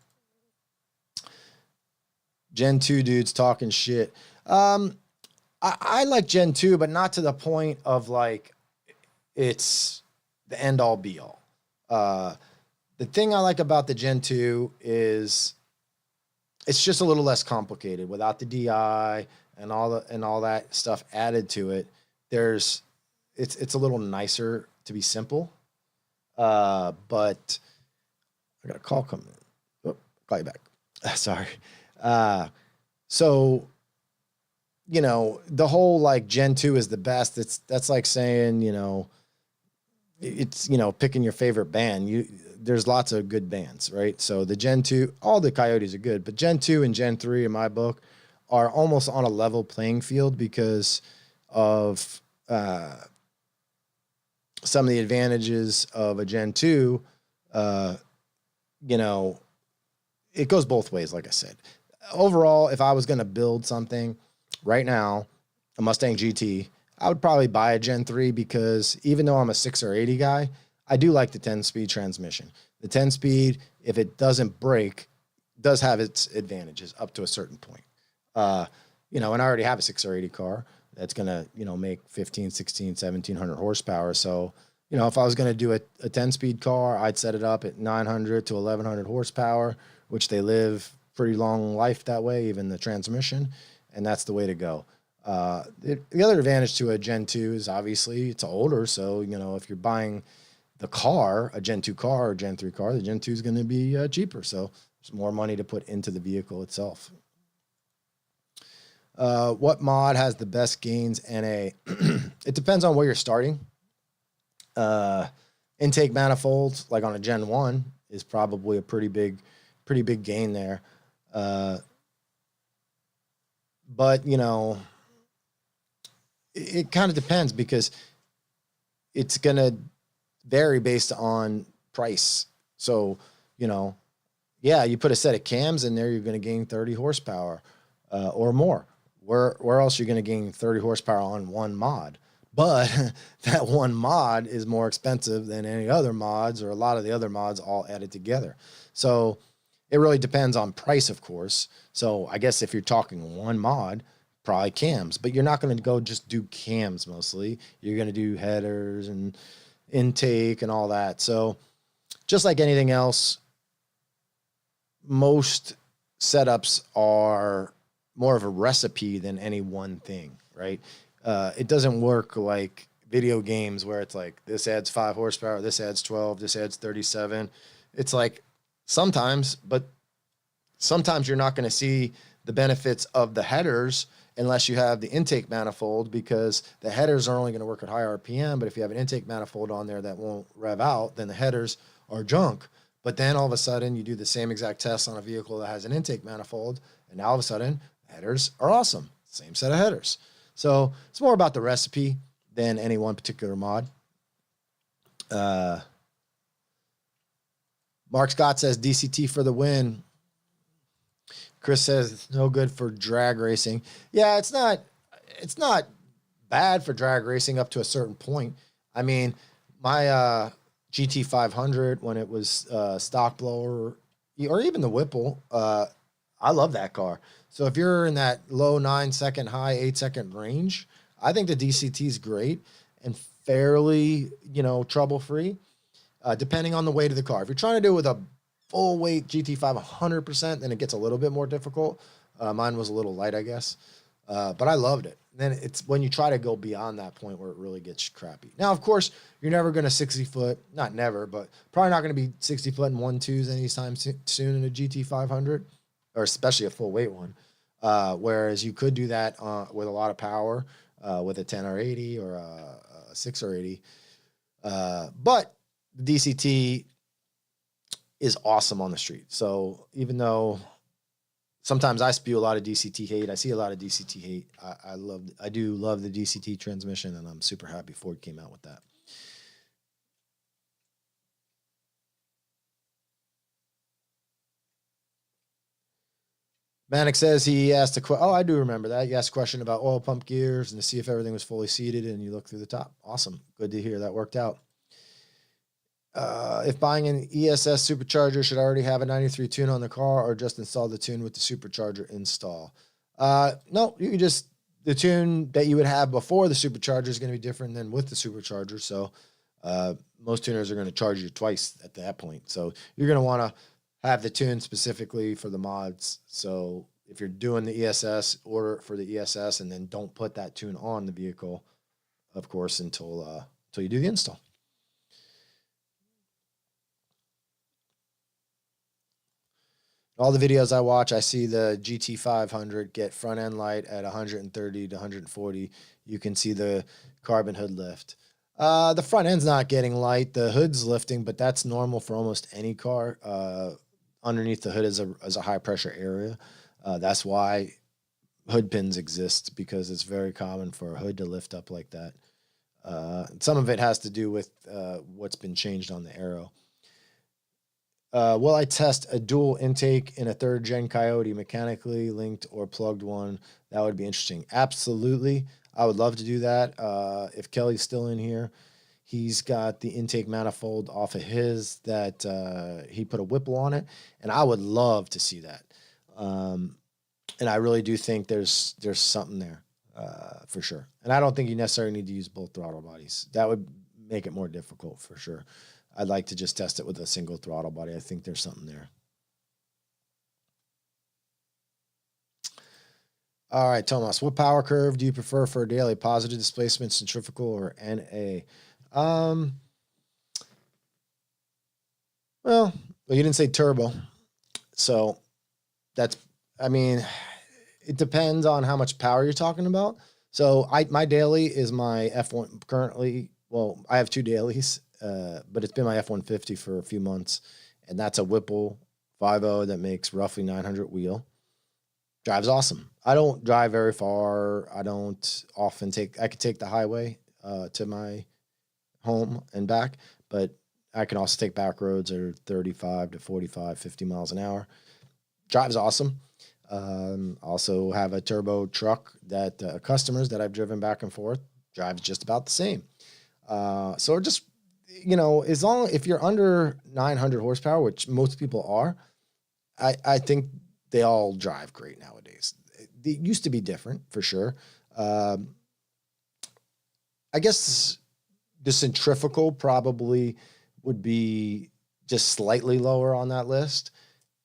Gen 2 dudes talking shit. I like Gen 2, but not to the point of like it's the end all be all. The thing I like about the Gen 2 is it's just a little less complicated without the DI and all that stuff added to it. It's a little nicer to be simple. But I got a call coming in. Oh, call you back. Sorry. So, you know, the whole like Gen 2 is the best. That's like saying, you know, it's, you know, picking your favorite band. There's lots of good bands, right? So the Gen 2, all the Coyotes are good, but Gen 2 and Gen 3 in my book are almost on a level playing field because of some of the advantages of a Gen 2. You know, it goes both ways, like I said. Overall, if I was going to build something right now, a Mustang GT, I would probably buy a Gen 3 because even though I'm a 6 or 80 guy, I do like the 10-speed transmission. The 10-speed, if it doesn't break, does have its advantages up to a certain point. You know, and I already have a 6 or 80 car that's going to, you know, make 15, 16, 1700 horsepower. So, you know, if I was going to do a 10-speed car, I'd set it up at 900 to 1100 horsepower, which they live pretty long life that way, even the transmission, and that's the way to go. The other advantage to a Gen 2 is obviously it's older, so, you know, if you're buying the car, a Gen 2 car or Gen 3 car, the Gen 2 is going to be cheaper, so there's more money to put into the vehicle itself. What mod has the best gains NA? It depends on where you're starting. Intake manifolds, like on a Gen 1, is probably a pretty big gain there. But, you know, it kind of depends because it's going to vary based on price. So, you know, yeah, you put a set of cams in there, you're going to gain 30 horsepower or more. Where else are you going to gain 30 horsepower on one mod? But that one mod is more expensive than any other mods or a lot of the other mods all added together. So it really depends on price, of course. So I guess if you're talking one mod, probably cams, but you're not going to go just do cams mostly. You're going to do headers and intake and all that. So just like anything else, most setups are more of a recipe than any one thing, right? It doesn't work like video games where it's like this adds 5 horsepower, this adds 12, this adds 37. It's like sometimes, but sometimes you're not going to see the benefits of the headers unless you have the intake manifold, because the headers are only going to work at high RPM. But if you have an intake manifold on there that won't rev out, then the headers are junk. But then all of a sudden you do the same exact test on a vehicle that has an intake manifold, and now all of a sudden headers are awesome. Same set of headers. So it's more about the recipe than any one particular mod. Mark Scott says DCT for the win. Chris says it's no good for drag racing. Yeah, it's not bad for drag racing up to a certain point. I mean, my GT500, when it was stock blower, or even the Whipple, I love that car. So if you're in that low 9-second, high 8-second range, I think the DCT is great and fairly, you know, trouble-free, depending on the weight of the car. If you're trying to do it with a full weight GT5 100%, then it gets a little bit more difficult. Mine was a little light, I guess, but I loved it. Then it's when you try to go beyond that point where it really gets crappy. Now, of course, you're never going to 60-foot, not never, but probably not going to be 60-foot and 1.2s anytime soon in a GT500, or especially a full weight one. Whereas you could do that with a lot of power with a 10 or 80 or a 6 or 80. But the DCT is awesome on the street. So even though sometimes I spew a lot of DCT hate. I see a lot of DCT hate. I do love the DCT transmission, and I'm super happy Ford came out with that. Manic says he asked a question. Oh, I do remember that. You asked a question about oil pump gears and to see if everything was fully seated, and you look through the top. Awesome. Good to hear that worked out. If buying an ESS supercharger, should I already have a 93 tune on the car or just install the tune with the supercharger install? No, you can just, the tune that you would have before the supercharger is going to be different than with the supercharger. So most tuners are going to charge you twice at that point. So you're going to want to have the tune specifically for the mods. So if you're doing the ESS, order it for the ESS, and then don't put that tune on the vehicle, of course, until you do the install. All the videos I watch, I see the GT500 get front end light at 130 to 140. You can see the carbon hood lift. The front end's not getting light. The hood's lifting, but that's normal for almost any car. Underneath the hood is a high pressure area. That's why hood pins exist, because it's very common for a hood to lift up like that. Some of it has to do with what's been changed on the aero. Will I test a dual intake in a 3rd gen Coyote, mechanically linked or plugged one? That would be interesting. Absolutely. I would love to do that. If Kelly's still in here, he's got the intake manifold off of his that he put a Whipple on it, and I would love to see that. And I really do think there's something there for sure. And I don't think you necessarily need to use both throttle bodies. That would make it more difficult for sure. I'd like to just test it with a single throttle body. I think there's something there. All right, Tomas, what power curve do you prefer for a daily? Positive displacement, centrifugal, or NA? Well, you didn't say turbo. So that's, I mean, it depends on how much power you're talking about. So my daily is my F1 currently. Well, I have 2 dailies. But it's been my F-150 for a few months, and that's a Whipple 5.0 that makes roughly 900 wheel. Drives awesome. I don't drive very far. I don't often I could take the highway to my home and back, but I can also take back roads that are 35 to 45, 50 miles an hour. Drives awesome. Also have a turbo truck that customers that I've driven back and forth drives just about the same. So just, you know, if you're under 900 horsepower, which most people are, I think they all drive great nowadays. It used to be different for sure. I guess the centrifugal probably would be just slightly lower on that list.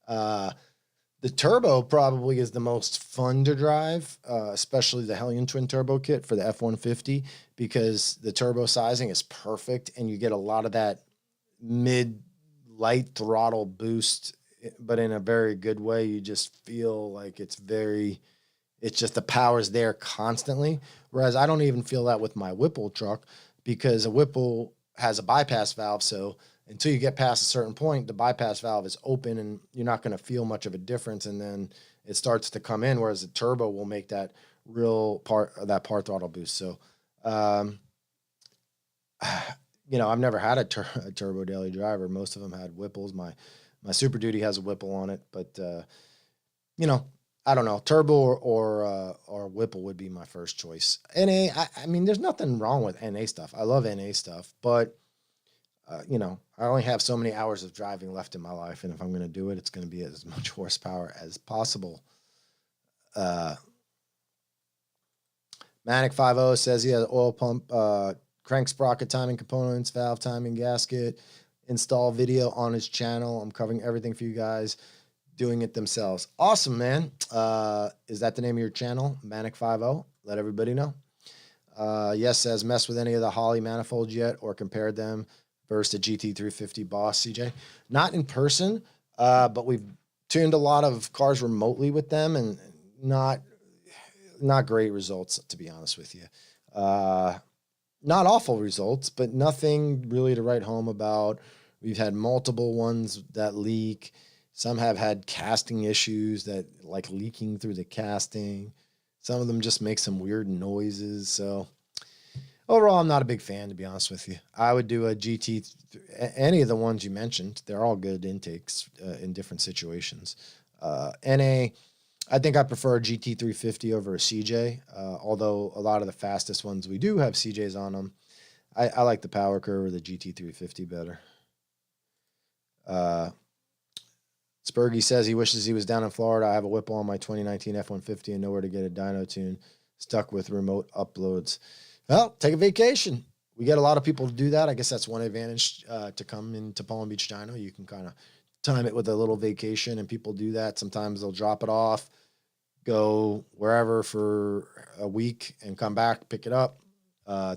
The turbo probably is the most fun to drive, especially the Hellion twin turbo kit for the F-150, because the turbo sizing is perfect and you get a lot of that mid light throttle boost, but in a very good way. You just feel like it's just the power's there constantly. Whereas I don't even feel that with my Whipple truck, because a Whipple has a bypass valve. So until you get past a certain point, the bypass valve is open and you're not going to feel much of a difference. And then it starts to come in, whereas the turbo will make that part throttle boost. So, you know, I've never had a turbo daily driver. Most of them had Whipples. My Super Duty has a Whipple on it, but, you know, I don't know. Turbo or Whipple would be my first choice. NA, I mean, there's nothing wrong with NA stuff. I love NA stuff, but you know, I only have so many hours of driving left in my life, and if I'm going to do it, it's going to be as much horsepower as possible. Manic 50 says he has oil pump, crank sprocket timing components, valve timing gasket, install video on his channel. I'm covering everything for you guys, doing it themselves. Awesome, man. Is that the name of your channel? Manic 50? Let everybody know. Yes says, mess with any of the Holley manifolds yet or compared them versus the GT350 Boss, CJ? Not in person, but we've tuned a lot of cars remotely with them, and not great results, to be honest with you. Not awful results, but nothing really to write home about. We've had multiple ones that leak. Some have had casting issues that like leaking through the casting. Some of them just make some weird noises. So overall, I'm not a big fan, to be honest with you. I would do a GT, any of the ones you mentioned. They're all good intakes in different situations. NA, I think I prefer a GT350 over a CJ, although a lot of the fastest ones we do have CJs on them. I like the power curve of the GT350 better. Spurgy says he wishes he was down in Florida. I have a Whipple on my 2019 F-150 and nowhere to get a dyno tune. Stuck with remote uploads. Well, take a vacation. We get a lot of people to do that. I guess that's one advantage to come into Palm Beach Dyno. You can kind of time it with a little vacation, and people do that. Sometimes they'll drop it off, go wherever for a week, and come back, pick it up,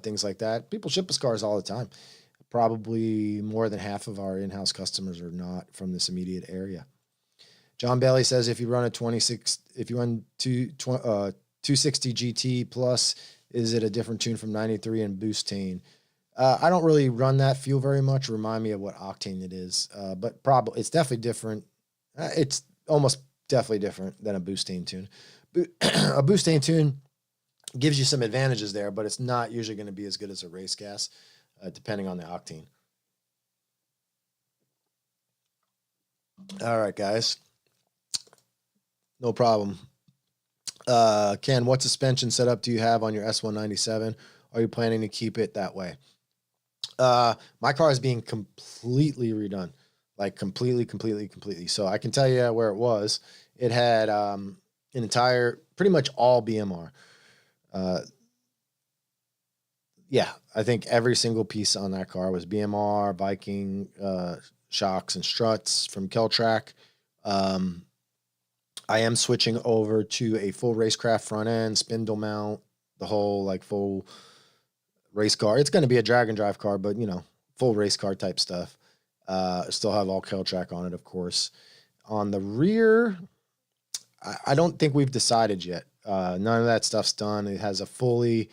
things like that. People ship us cars all the time. Probably more than half of our in-house customers are not from this immediate area. John Bailey says if you run 260 GT plus, is it a different tune from 93 and Boostane? I don't really run that fuel very much. Remind me of what octane it is, but probably it's definitely different. It's almost definitely different than a Boostane tune. A Boostane tune gives you some advantages there, but it's not usually going to be as good as a race gas, depending on the octane. All right, guys. No problem. Ken, what suspension setup do you have on your S197? Are you planning to keep it that way? My car is being completely redone, like completely. So I can tell you where it was. It had an entire, pretty much all BMR. Yeah, I think every single piece on that car was BMR, Viking, shocks and struts from Keltrack. I am switching over to a full racecraft front end, spindle mount, the whole like full race car. It's going to be a drag and drive car, but you know, full race car type stuff. Still have all Keltrack on it, of course. On the rear, I don't think we've decided yet. None of that stuff's done. It has a fully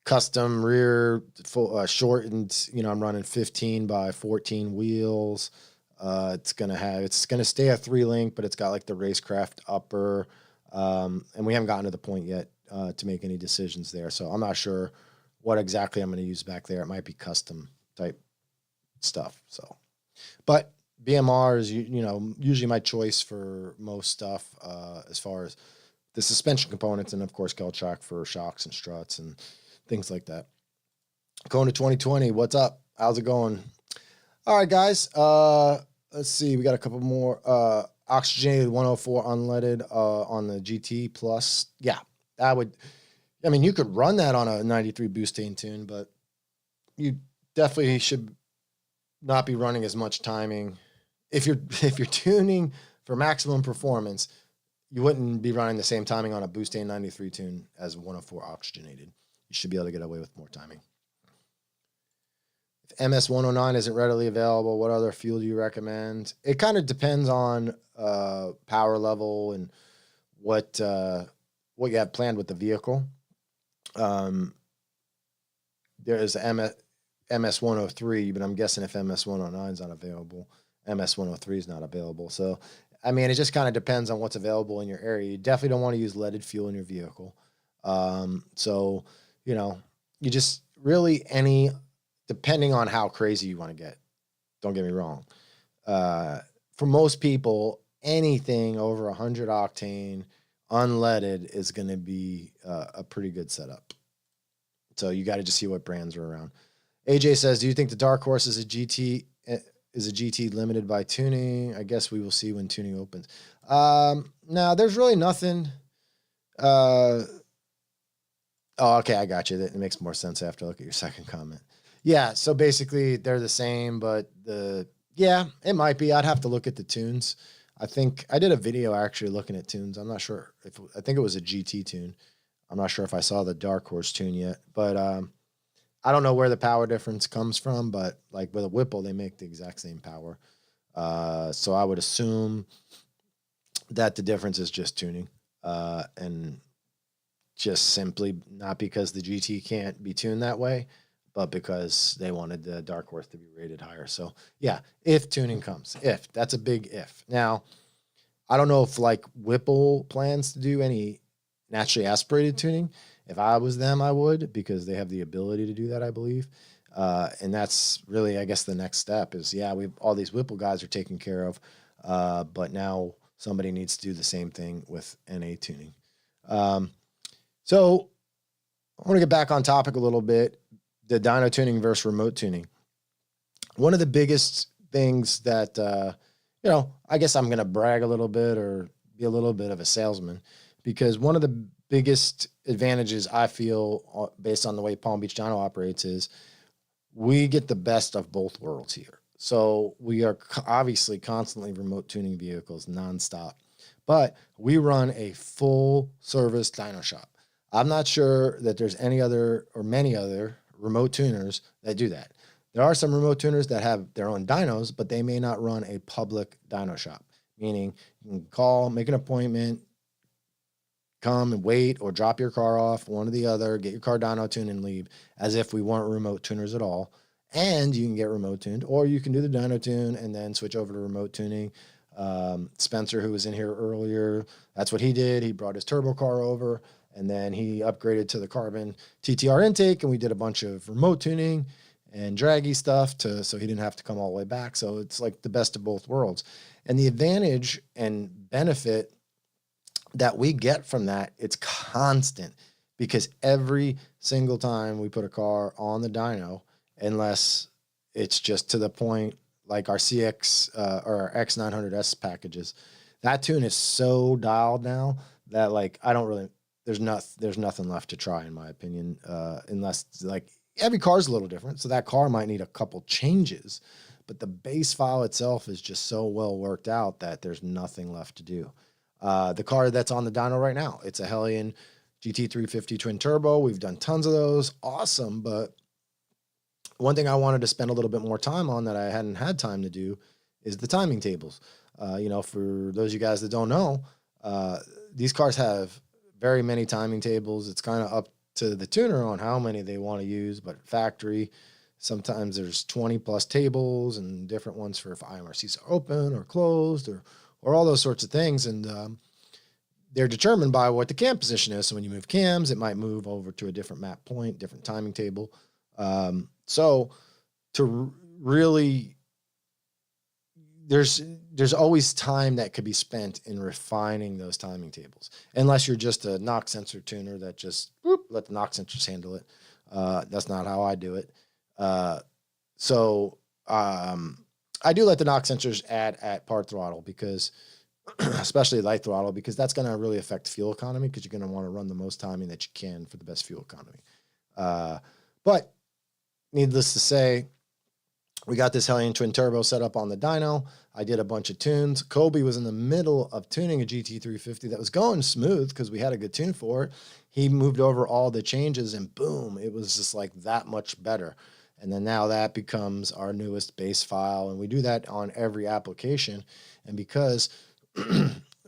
custom rear, full shortened. You know, I'm running 15 by 14 wheels. It's gonna stay a 3-link, but it's got like the racecraft upper, and we haven't gotten to the point yet to make any decisions there. So I'm not sure what exactly I'm going to use back there. It might be custom type stuff. So, but BMR is you know usually my choice for most stuff as far as the suspension components, and of course Keltrack for shocks and struts and things like that. Going to 2020, what's up? How's it going? All right, guys. Let's see. We got a couple more. Oxygenated 104 unleaded on the GT Plus. Yeah, I would. I mean, you could run that on a 93 Boostane tune, but you definitely should not be running as much timing. If you're tuning for maximum performance, you wouldn't be running the same timing on a Boostane 93 tune as 104 oxygenated. You should be able to get away with more timing. If MS-109 isn't readily available, what other fuel do you recommend? It kind of depends on power level and what you have planned with the vehicle. There is MS-103, but I'm guessing if MS-109 is not available, MS-103 is not available. So, I mean, it just kind of depends on what's available in your area. You definitely don't want to use leaded fuel in your vehicle. So, you know, you just really depending on how crazy you want to get. Don't get me wrong. For most people, anything over 100 octane, unleaded is going to be a pretty good setup. So you got to just see what brands are around. AJ says, do you think the Dark Horse is a GT limited by tuning? I guess we will see when tuning opens. No, there's really nothing. Oh, okay, I got you. That makes more sense after I look at your second comment. Yeah, so basically they're the same, but it might be. I'd have to look at the tunes. I think I did a video actually looking at tunes. I'm not sure I think it was a GT tune. I'm not sure if I saw the Dark Horse tune yet, but I don't know where the power difference comes from, but like with a Whipple, they make the exact same power. So I would assume that the difference is just tuning, and just simply not because the GT can't be tuned that way, but because they wanted the dark horse to be rated higher. So yeah, if tuning comes, if that's a big if. Now, I don't know if like Whipple plans to do any naturally aspirated tuning. If I was them, I would, because they have the ability to do that, I believe. And that's really, I guess, the next step is, yeah, we've all these Whipple guys are taken care of, but now somebody needs to do the same thing with NA tuning. So I want to get back on topic a little bit, the dyno tuning versus remote tuning. One of the biggest things that, I guess I'm going to brag a little bit or be a little bit of a salesman, because one of the biggest advantages I feel based on the way Palm Beach Dyno operates is we get the best of both worlds here. So we are obviously constantly remote tuning vehicles nonstop, but we run a full service dyno shop. I'm not sure that there's any other or many other remote tuners that do that. There are some remote tuners that have their own dynos, but they may not run a public dyno shop, meaning you can call, make an appointment, come and wait, or drop your car off, one or the other, get your car dyno tuned and leave, as if we weren't remote tuners at all. And you can get remote tuned, or you can do the dyno tune and then switch over to remote tuning. Spencer, who was in here earlier, that's what he did. He brought his turbo car over, and then he upgraded to the carbon TTR intake, and we did a bunch of remote tuning and draggy stuff so he didn't have to come all the way back. So it's like the best of both worlds. And the advantage and benefit that we get from that, it's constant, because every single time we put a car on the dyno, unless it's just to the point like our CX or our X900S packages, that tune is so dialed now that like there's nothing left to try, in my opinion, unless like every car's a little different, so that car might need a couple changes, but the base file itself is just so well worked out that there's nothing left to do. The car that's on the dyno right now, it's a Hellion GT350 twin turbo. We've done tons of those. Awesome. But one thing I wanted to spend a little bit more time on that I hadn't had time to do is the timing tables. For those of you guys that don't know, these cars have very many timing tables. It's kind of up to the tuner on how many they want to use, but factory, sometimes there's 20 plus tables and different ones for if IMRCs are open or closed or all those sorts of things. And they're determined by what the cam position is. So when you move cams, it might move over to a different map point, different timing table. So to really, there's always time that could be spent in refining those timing tables, unless you're just a knock sensor tuner that just let the knock sensors handle it. That's not how I do it. I do let the knock sensors add at part throttle, because especially light throttle, because that's going to really affect fuel economy, because you're going to want to run the most timing that you can for the best fuel economy. But needless to say, we got this Hellion twin turbo set up on the dyno. I did a bunch of tunes. Kobe was in the middle of tuning a GT350 that was going smooth because we had a good tune for it. He moved over all the changes and boom, it was just like that much better. And then now that becomes our newest base file, and we do that on every application. And because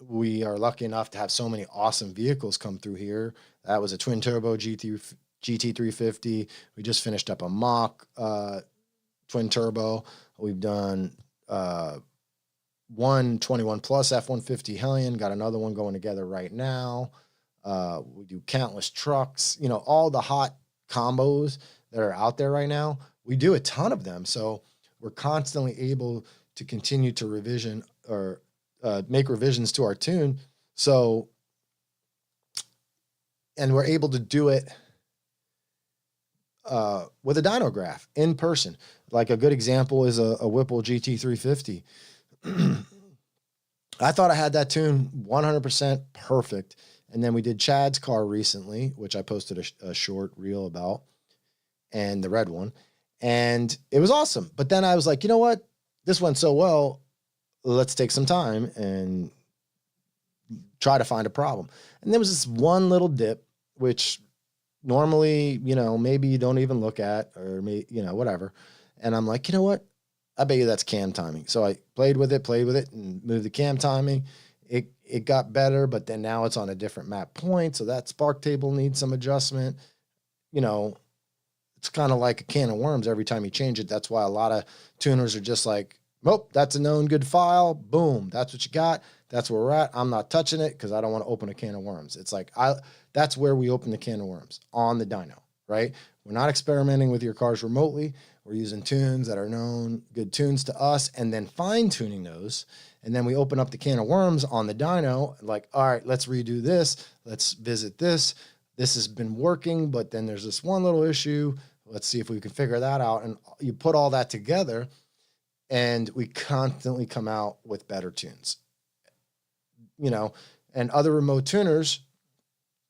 we are lucky enough to have so many awesome vehicles come through here, that was a twin turbo GT350. We just finished up a mock twin turbo. We've done one 21 plus F-150 Hellion, got another one going together right now. We do countless trucks, all the hot combos that are out there right now. We do a ton of them. So we're constantly able to continue to revision or make revisions to our tune. So, and we're able to do it with a dyno graph in person. Like a good example is a Whipple GT350. I thought I had that tune 100% perfect. And then we did Chad's car recently, which I posted a short reel about, and the red one. And it was awesome. But then I was like, you know what? This went so well. Let's take some time and try to find a problem. And there was this one little dip, which normally, maybe you don't even look at, or whatever. And I'm like, you know what? I bet you that's cam timing. So I played with it and moved the cam timing. It got better, but then now it's on a different map point. So that spark table needs some adjustment. it's kind of like a can of worms every time you change it. That's why a lot of tuners are just like, nope, that's a known good file. Boom, that's what you got. That's where we're at. I'm not touching it because I don't want to open a can of worms. It's like, that's where we open the can of worms, on the dyno, right? We're not experimenting with your cars remotely. We're using tunes that are known good tunes to us and then fine tuning those. And then we open up the can of worms on the dyno, like, all right, let's redo this. Let's visit this. This has been working, but then there's this one little issue. Let's see if we can figure that out. And you put all that together and we constantly come out with better tunes. You know, and other remote tuners,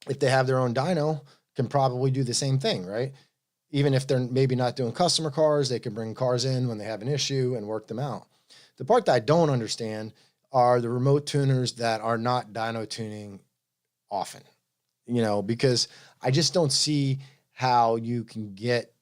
if they have their own dyno, can probably do the same thing, right? Even if they're maybe not doing customer cars, they can bring cars in when they have an issue and work them out. The part that I don't understand are the remote tuners that are not dyno tuning often, you know, because I just don't see how you can get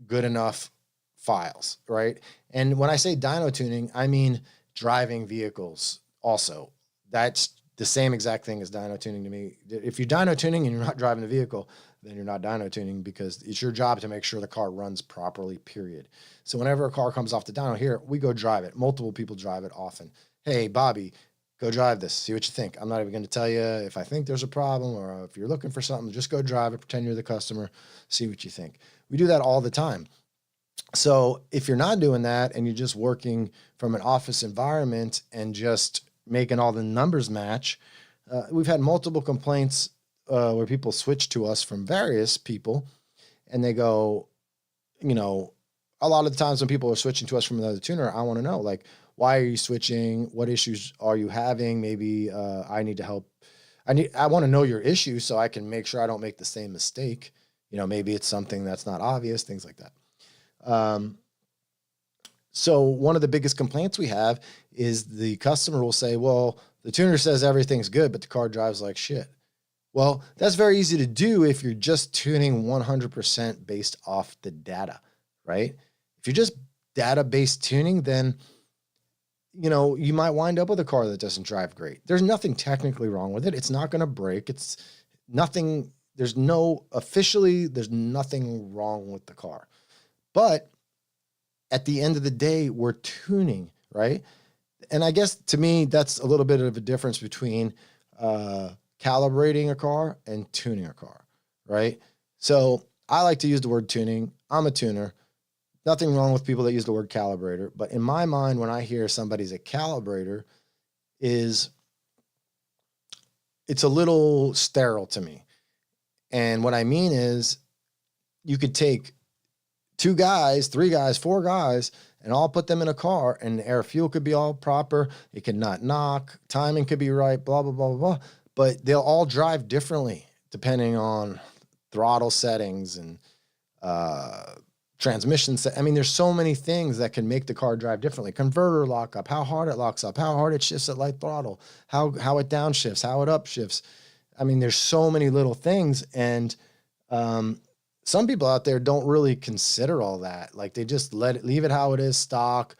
good enough files, right? And when I say dyno tuning, I mean driving vehicles also. That's the same exact thing as dyno tuning to me. If you're dyno tuning and you're not driving the vehicle, then you're not dyno tuning, because it's your job to make sure the car runs properly, period. So whenever a car comes off the dyno here, we go drive it. Multiple people drive it often. Hey, Bobby, go drive this. See what you think. I'm not even going to tell you if I think there's a problem or if you're looking for something. Just go drive it. Pretend you're the customer. See what you think. We do that all the time. So if you're not doing that and you're just working from an office environment and just making all the numbers match, we've had multiple complaints where people switch to us from various people and they go, you know, a lot of the times when people are switching to us from another tuner, I want to know, like, why are you switching? What issues are you having? Maybe I need to help. I want to know your issue so I can make sure I don't make the same mistake. You know, maybe it's something that's not obvious, things like that. So one of the biggest complaints we have is the customer will say, well, the tuner says everything's good, but the car drives like shit. Well, that's very easy to do if you're just tuning 100% based off the data, right? If you're just data-based tuning, then, you know, you might wind up with a car that doesn't drive great. There's nothing technically wrong with it. It's not going to break. It's nothing. There's nothing wrong with the car. But at the end of the day, we're tuning, right? And I guess to me, that's a little bit of a difference between calibrating a car and tuning a car, right? So I like to use the word tuning. I'm a tuner. Nothing wrong with people that use the word calibrator. But in my mind, when I hear somebody's a calibrator, it's a little sterile to me. And what I mean is you could take 2 guys, 3 guys, 4 guys, and all put them in a car, and the air fuel could be all proper. It could not knock. Timing could be right, blah, blah, blah, blah, blah. But they'll all drive differently depending on throttle settings and transmission. I mean, there's so many things that can make the car drive differently. Converter lockup, how hard it locks up, how hard it shifts at light throttle, how it downshifts, how it upshifts. I mean, there's so many little things, and some people out there don't really consider all that. Like, they just leave it how it is, stock,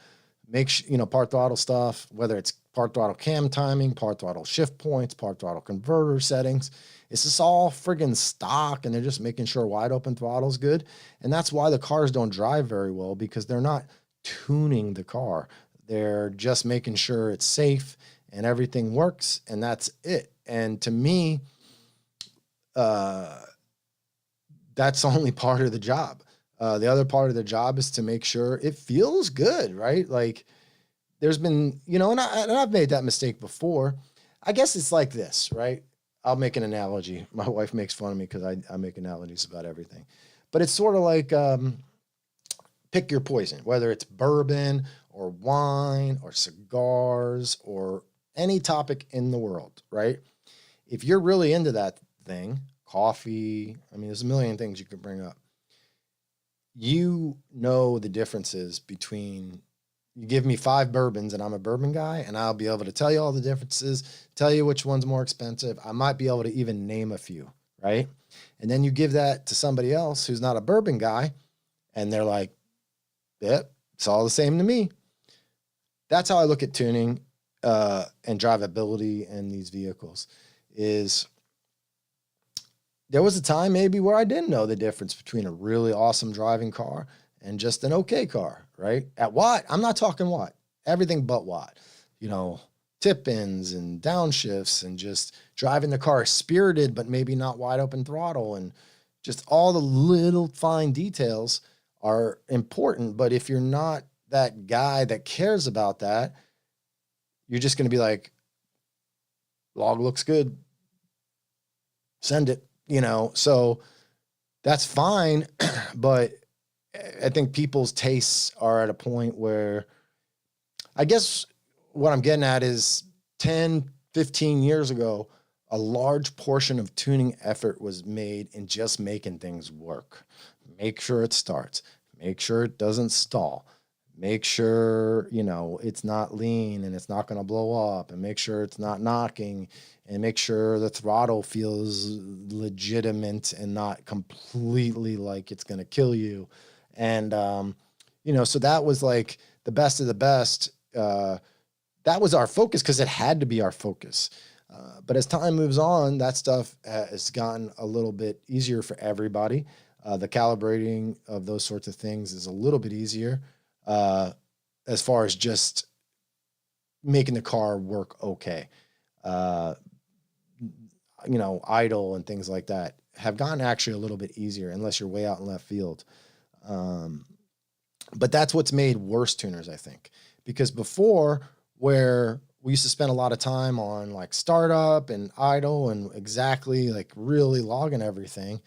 part throttle stuff, whether it's part throttle cam timing, part throttle shift points, part throttle converter settings. It's just all friggin' stock, and they're just making sure wide open throttle is good. And that's why the cars don't drive very well, because they're not tuning the car. They're just making sure it's safe and everything works, and that's it. And to me, that's only part of the job. The other part of the job is to make sure it feels good, right? Like, there's been, and I've made that mistake before. I guess it's like this, right? I'll make an analogy. My wife makes fun of me because I make analogies about everything. But it's sort of like pick your poison, whether it's bourbon or wine or cigars or any topic in the world, right? If you're really into that thing, coffee, I mean, there's a million things you could bring up. You know the differences between, you give me 5 bourbons and I'm a bourbon guy, and I'll be able to tell you all the differences, tell you which one's more expensive. I might be able to even name a few, right? And then you give that to somebody else who's not a bourbon guy, and they're like, yep, it's all the same to me. That's how I look at tuning and drivability in these vehicles. Is there was a time maybe where I didn't know the difference between a really awesome driving car and just an okay car, right? At Watt, I'm not talking Watt, everything but Watt, you know, tip-ins and downshifts and just driving the car spirited, but maybe not wide open throttle, and just all the little fine details are important. But if you're not that guy that cares about that, you're just going to be like, log looks good, send it, you know? So that's fine. But I think people's tastes are at a point where, I guess what I'm getting at is 10, 15 years ago, a large portion of tuning effort was made in just making things work. Make sure it starts, make sure it doesn't stall, make sure, you know, it's not lean and it's not going to blow up, and make sure it's not knocking, and make sure the throttle feels legitimate and not completely like it's going to kill you. And, you know, so that was like the best of the best. That was our focus because it had to be our focus. But as time moves on, that stuff has gotten a little bit easier for everybody. The calibrating of those sorts of things is a little bit easier as far as just making the car work okay. You know, idle and things like that have gotten actually a little bit easier unless you're way out in left field. But that's what's made worse tuners, I think, because before, where we used to spend a lot of time on like startup and idle and exactly like really logging everything,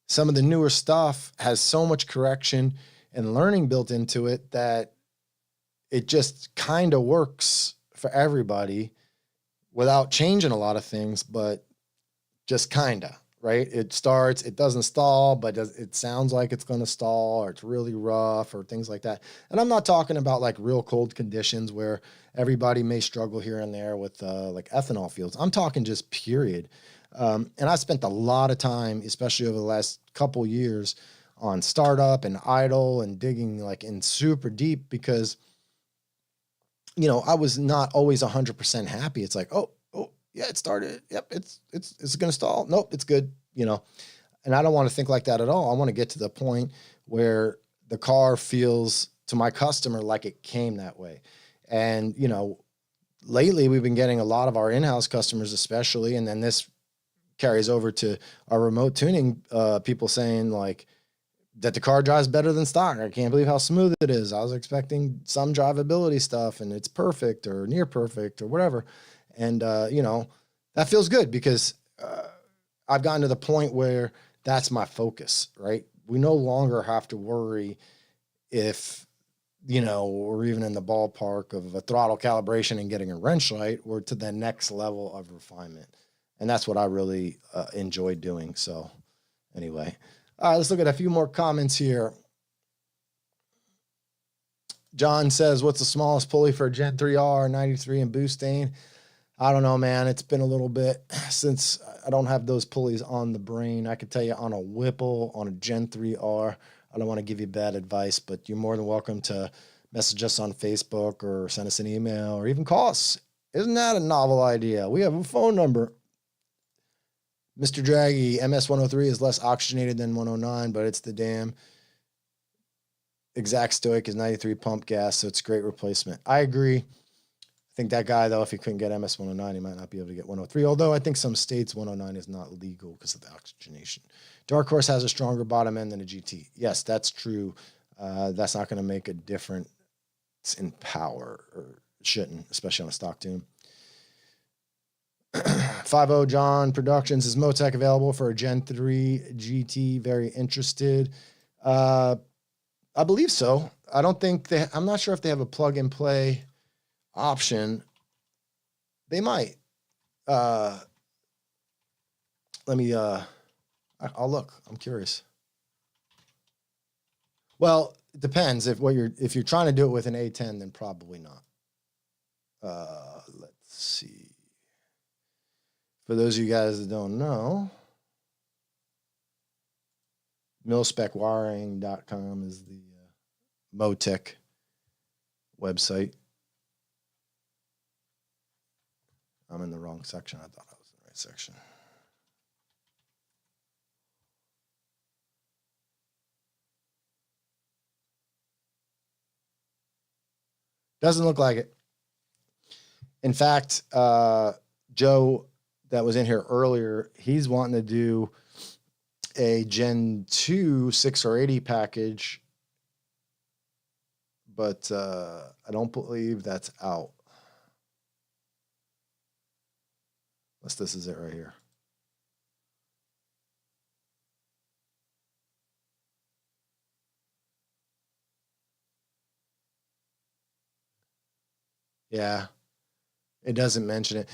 some of the newer stuff has so much correction and learning built into it that it just kind of works for everybody without changing a lot of things, but just kind of, right? It starts, it doesn't stall, but it sounds like it's going to stall, or it's really rough, or things like that. And I'm not talking about like real cold conditions where everybody may struggle here and there with like ethanol fields. I'm talking just period. And I spent a lot of time, especially over the last couple years, on startup and idle and digging like in super deep because, you know, I was not always 100% happy. It's like, oh, yeah, it started. Yep, it's going to stall. Nope, it's good, you know. And I don't want to think like that at all. I want to get to the point where the car feels to my customer like it came that way. And, you know, lately we've been getting a lot of our in-house customers especially, and then this carries over to our remote tuning people saying like that the car drives better than stock. I can't believe how smooth it is. I was expecting some drivability stuff and it's perfect or near perfect or whatever. And, you know, that feels good because I've gotten to the point where that's my focus, right? We no longer have to worry if, you know, we're even in the ballpark of a throttle calibration and getting a wrench right. We're to the next level of refinement. And that's what I really enjoy doing. So anyway, all right, let's look at a few more comments here. John says, what's the smallest pulley for a Gen 3R 93 and Boostain? I don't know, man. It's been a little bit since I don't have those pulleys on the brain. I could tell you on a Whipple, on a Gen 3R. I don't want to give you bad advice, but you're more than welcome to message us on Facebook or send us an email or even call us. Isn't that a novel idea? We have a phone number. Mr. Draghi, MS-103 is less oxygenated than 109, but it's the damn exact stoic is 93 pump gas, so it's a great replacement. I agree. I think that guy, though, if he couldn't get MS-109, he might not be able to get 103, although I think some states 109 is not legal because of the oxygenation. Dark Horse has a stronger bottom end than a GT. Yes, that's true. That's not going to make a difference in power, or shouldn't, especially on a stock tune. 50 John Productions, is Motec available for a Gen 3 GT? Very interested. I believe so. I don't think I'm not sure if they have a plug and play option. They might. Let me I'll look. I'm curious. Well, it depends. If you're trying to do it with an A10, then probably not. Let's see. For those of you guys that don't know, milspecwiring.com is the Motec website. I'm in the wrong section. I thought I was in the right section. Doesn't look like it. In fact, Joe that was in here earlier, he's wanting to do a Gen 2 6 or 80 package, but I don't believe that's out. Unless this is it right here. Yeah, it doesn't mention it.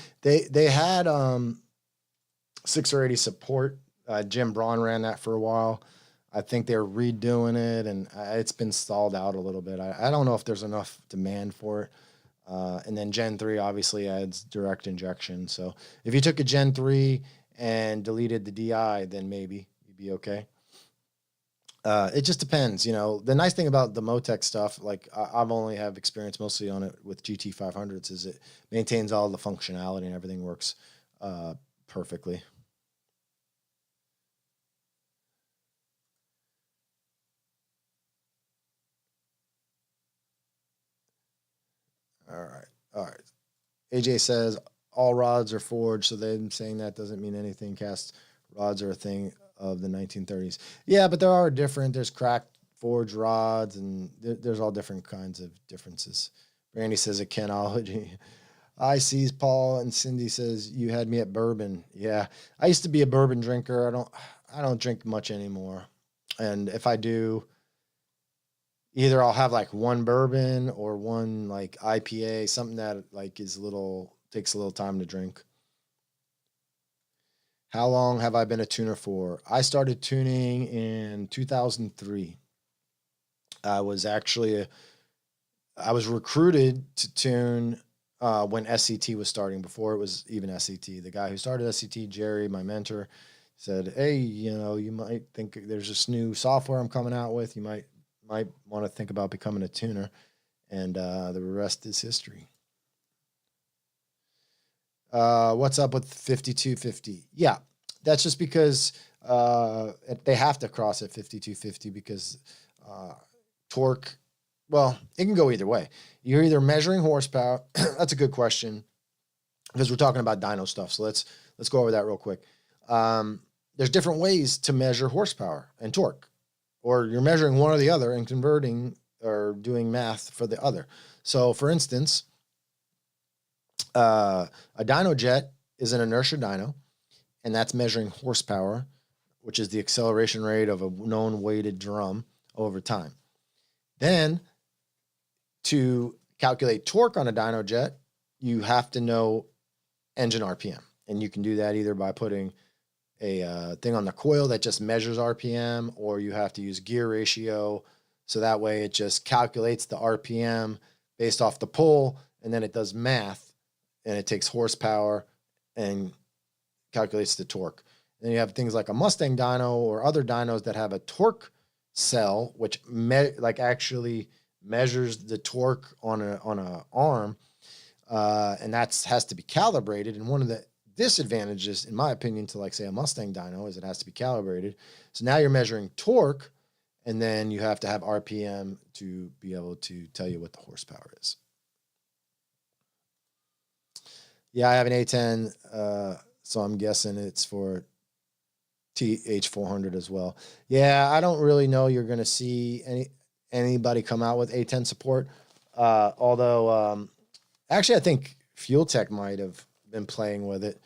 They had 6 or 80 support. Jim Braun ran that for a while. I think they're redoing it, and it's been stalled out a little bit. I don't know if there's enough demand for it. And then Gen 3 obviously adds direct injection. So if you took a Gen 3 and deleted the DI, then maybe you'd be okay. It just depends, you know. The nice thing about the Motec stuff, like I've only have experience mostly on it with GT500s, is it maintains all the functionality and everything works perfectly. All right. AJ says all rods are forged, so them saying that doesn't mean anything. Cast rods are a thing of the 1930s. Yeah, but there are different. There's cracked forged rods, and there's all different kinds of differences. Brandy says a Kenology. I sees Paul and Cindy says you had me at bourbon. Yeah, I used to be a bourbon drinker. I don't drink much anymore, and if I do, either I'll have like one bourbon or one like IPA, something that like takes a little time to drink. How long have I been a tuner for? I started tuning in 2003. I was recruited to tune when SCT was starting, before it was even SCT. The guy who started SCT, Jerry, my mentor, said, "Hey, you know, you might think there's this new software I'm coming out with. You might want to think about becoming a tuner," and the rest is history. What's up with 5250? Yeah, that's just because they have to cross at 5250 because torque, well, it can go either way. You're either measuring horsepower. That's a good question because we're talking about dyno stuff. So let's go over that real quick. There's different ways to measure horsepower and torque, or you're measuring one or the other and converting or doing math for the other. So for instance, a dyno jet is an inertia dyno, and that's measuring horsepower, which is the acceleration rate of a known weighted drum over time. Then to calculate torque on a dyno jet, you have to know engine RPM, and you can do that either by putting a thing on the coil that just measures RPM, or you have to use gear ratio. So that way it just calculates the RPM based off the pull, and then it does math, and it takes horsepower and calculates the torque. Then you have things like a Mustang dyno or other dynos that have a torque cell, which actually measures the torque on a arm, and that has to be calibrated. And one of the disadvantages, in my opinion, to like say a Mustang dyno is it has to be calibrated. So now you're measuring torque, and then you have to have RPM to be able to tell you what the horsepower is. Yeah, I have an A10, so I'm guessing it's for TH400 as well. Yeah, I don't really know you're going to see anybody come out with A10 support. Although, actually, I think Fuel Tech might have been playing with it,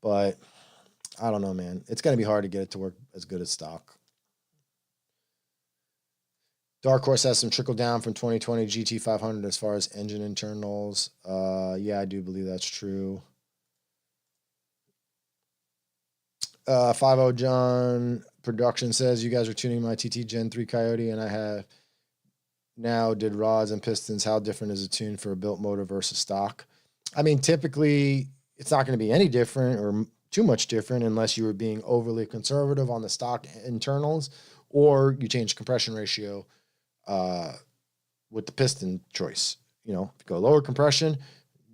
but I don't know, man. It's going to be hard to get it to work as good as stock. Dark Horse has some trickle down from 2020 GT500 as far as engine internals. Yeah, I do believe that's true. 50 John Production says, you guys are tuning my TT Gen 3 Coyote, and I have now did rods and pistons. How different is a tune for a built motor versus stock? I mean, typically it's not going to be any different or too much different unless you were being overly conservative on the stock internals, or you change compression ratio with the piston choice. You know, if you go lower compression,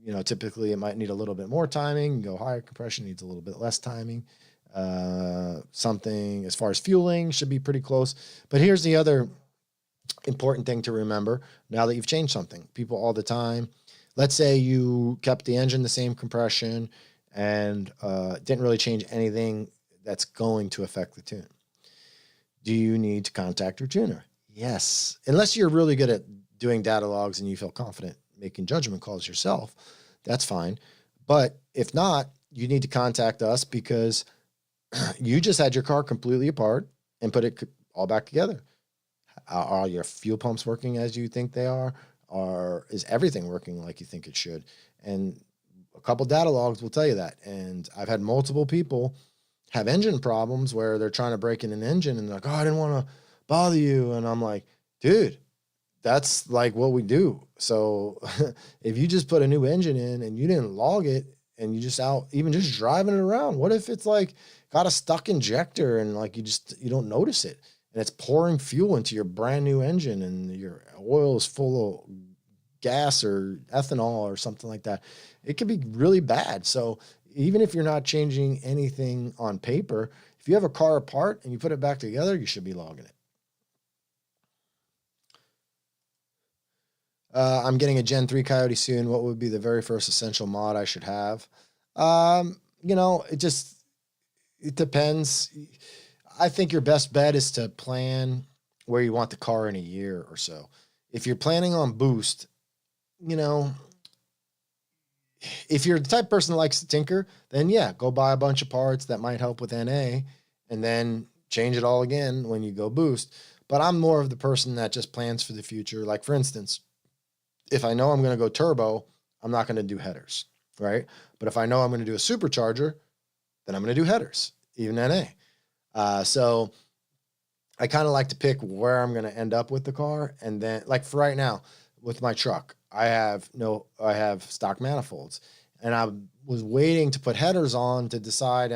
you know, typically it might need a little bit more timing. You go higher compression, needs a little bit less timing. Something as far as fueling should be pretty close. But here's the other important thing to remember now that you've changed something. People all the time, let's say you kept the engine the same compression and didn't really change anything that's going to affect the tune. Do you need to contact your tuner? Yes. Unless you're really good at doing data logs and you feel confident making judgment calls yourself, that's fine. But if not, you need to contact us because you just had your car completely apart and put it all back together. Are your fuel pumps working as you think they are? Or is everything working like you think it should? And a couple data logs will tell you that. And I've had multiple people have engine problems where they're trying to break in an engine and they're like, oh, I didn't want to bother you. And I'm like, dude, that's like what we do. So if you just put a new engine in and you didn't log it and you just out, even just driving it around, what if it's like got a stuck injector and like you don't notice it and it's pouring fuel into your brand new engine and your oil is full of gas or ethanol or something like that? It could be really bad. So even if you're not changing anything on paper, if you have a car apart and you put it back together, you should be logging it. I'm getting a Gen 3 Coyote soon. What would be the very first essential mod I should have? It depends. I think your best bet is to plan where you want the car in a year or so. If you're planning on boost, if you're the type of person that likes to tinker, then yeah, go buy a bunch of parts that might help with NA and then change it all again when you go boost. But I'm more of the person that just plans for the future. Like for instance, if I know I'm going to go turbo, I'm not going to do headers, right? But if I know I'm going to do a supercharger, then I'm going to do headers, even NA. So I kind of like to pick where I'm going to end up with the car. And then like for right now with my truck, I have stock manifolds and I was waiting to put headers on to decide,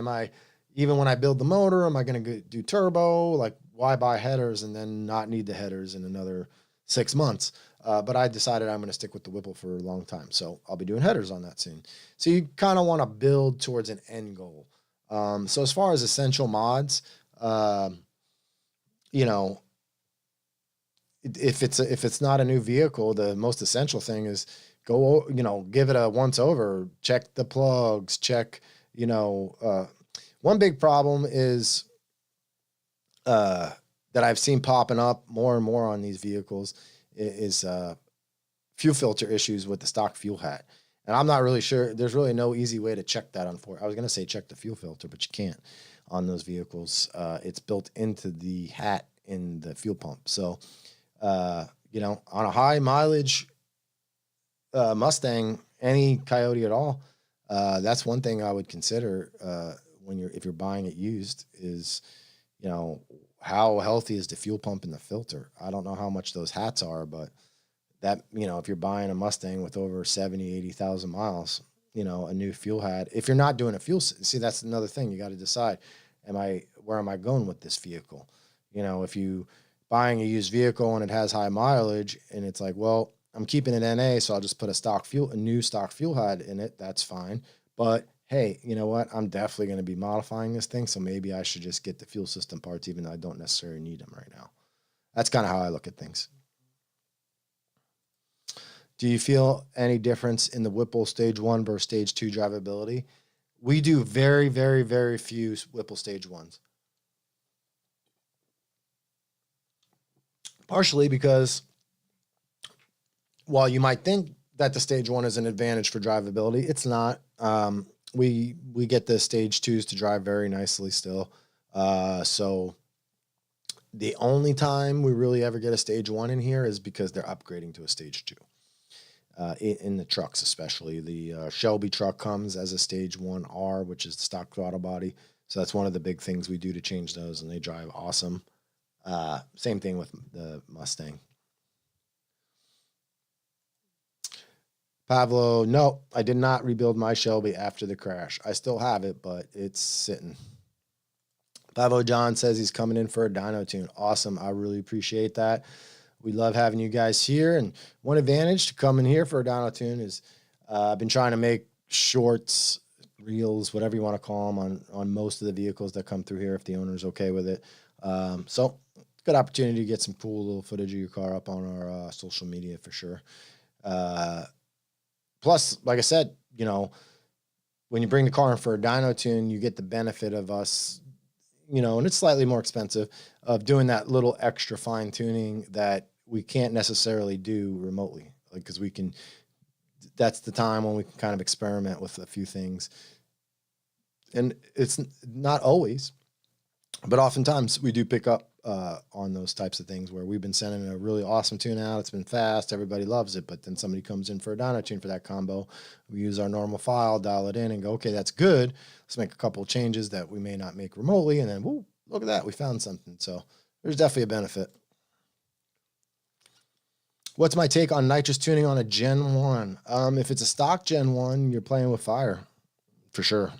even when I build the motor, am I going to do turbo? Like why buy headers and then not need the headers in another 6 months? But I decided I'm going to stick with the Whipple for a long time. So I'll be doing headers on that soon. So you kind of want to build towards an end goal. So as far as essential mods, if it's not a new vehicle, the most essential thing is go, give it a once over, check the plugs, one big problem is, that I've seen popping up more and more on these vehicles is fuel filter issues with the stock fuel hat. And I'm not really sure. There's really no easy way to check that. I was going to say check the fuel filter, but you can't on those vehicles. It's built into the hat in the fuel pump. So, on a high mileage Mustang, any Coyote at all, that's one thing I would consider if you're buying it used is, how healthy is the fuel pump and the filter? I don't know how much those hats are, but that, if you're buying a Mustang with over 70, 80,000 miles, a new fuel hat, if you're not doing see, that's another thing you got to decide. Where am I going with this vehicle? If you buying a used vehicle and it has high mileage and it's like, well, I'm keeping it NA, so I'll just put a new stock fuel hat in it. That's fine. But hey, you know what? I'm definitely going to be modifying this thing. So maybe I should just get the fuel system parts, even though I don't necessarily need them right now. That's kind of how I look at things. Do you feel any difference in the Whipple stage 1 versus stage 2 drivability? We do very, very, very few Whipple stage 1s. Partially because while you might think that the stage 1 is an advantage for drivability, it's not. We get the stage 2s to drive very nicely still. So the only time we really ever get a stage 1 in here is because they're upgrading to a stage 2. In the trucks, especially the Shelby truck comes as a stage 1R, which is the stock throttle body. So that's one of the big things we do to change those, and they drive awesome. Same thing with the Mustang. Pavlo, no, I did not rebuild my Shelby after the crash. I still have it, but it's sitting. Pavlo John says he's coming in for a dyno tune. Awesome. I really appreciate that. We love having you guys here. And one advantage to coming here for a dyno tune is I've been trying to make shorts, reels, whatever you want to call them, on most of the vehicles that come through here if the owner's okay with it. So good opportunity to get some cool little footage of your car up on our social media for sure. Plus, like I said, when you bring the car in for a dyno tune, you get the benefit of us, and it's slightly more expensive, of doing that little extra fine tuning that we can't necessarily do remotely. Like, because that's the time when we can kind of experiment with a few things. And it's not always, but oftentimes we do pick up on those types of things where we've been sending a really awesome tune out. It's been fast. Everybody loves it. But then somebody comes in for a dyno tune for that combo. We use our normal file, dial it in and go, okay, that's good. Let's make a couple of changes that we may not make remotely. And then, whoo, look at that. We found something. So there's definitely a benefit. What's my take on nitrous tuning on a Gen 1? If it's a stock Gen 1, you're playing with fire for sure.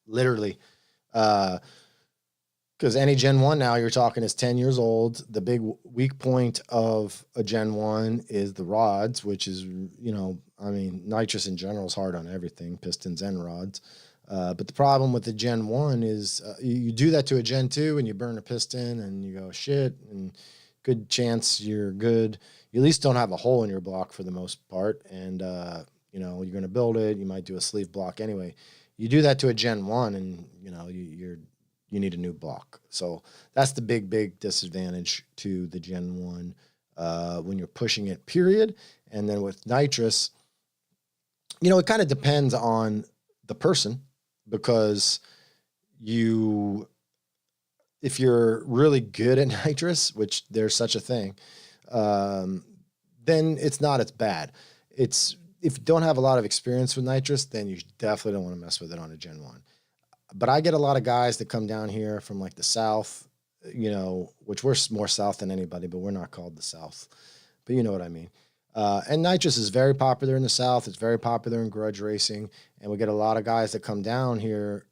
Literally. Because any Gen 1 now you're talking is 10 years old. The big weak point of a Gen 1 is the rods, which is, nitrous in general is hard on everything, pistons and rods. But the problem with the Gen 1 is you do that to a Gen 2 and you burn a piston and you go, shit, and good chance you're good. You at least don't have a hole in your block for the most part. And, you're going to build it. You might do a sleeve block anyway. You do that to a Gen 1 and, you need a new block. So that's the big disadvantage to the Gen 1 when you're pushing it, period. And then with nitrous, it kind of depends on the person, because if you're really good at nitrous, which there's such a thing, then it's not as bad. If you don't have a lot of experience with nitrous, then you definitely don't want to mess with it on a Gen 1. But I get a lot of guys that come down here from like the South, which we're more South than anybody, but we're not called the South. But you know what I mean. And nitrous is very popular in the South. It's very popular in grudge racing. And we get a lot of guys that come down here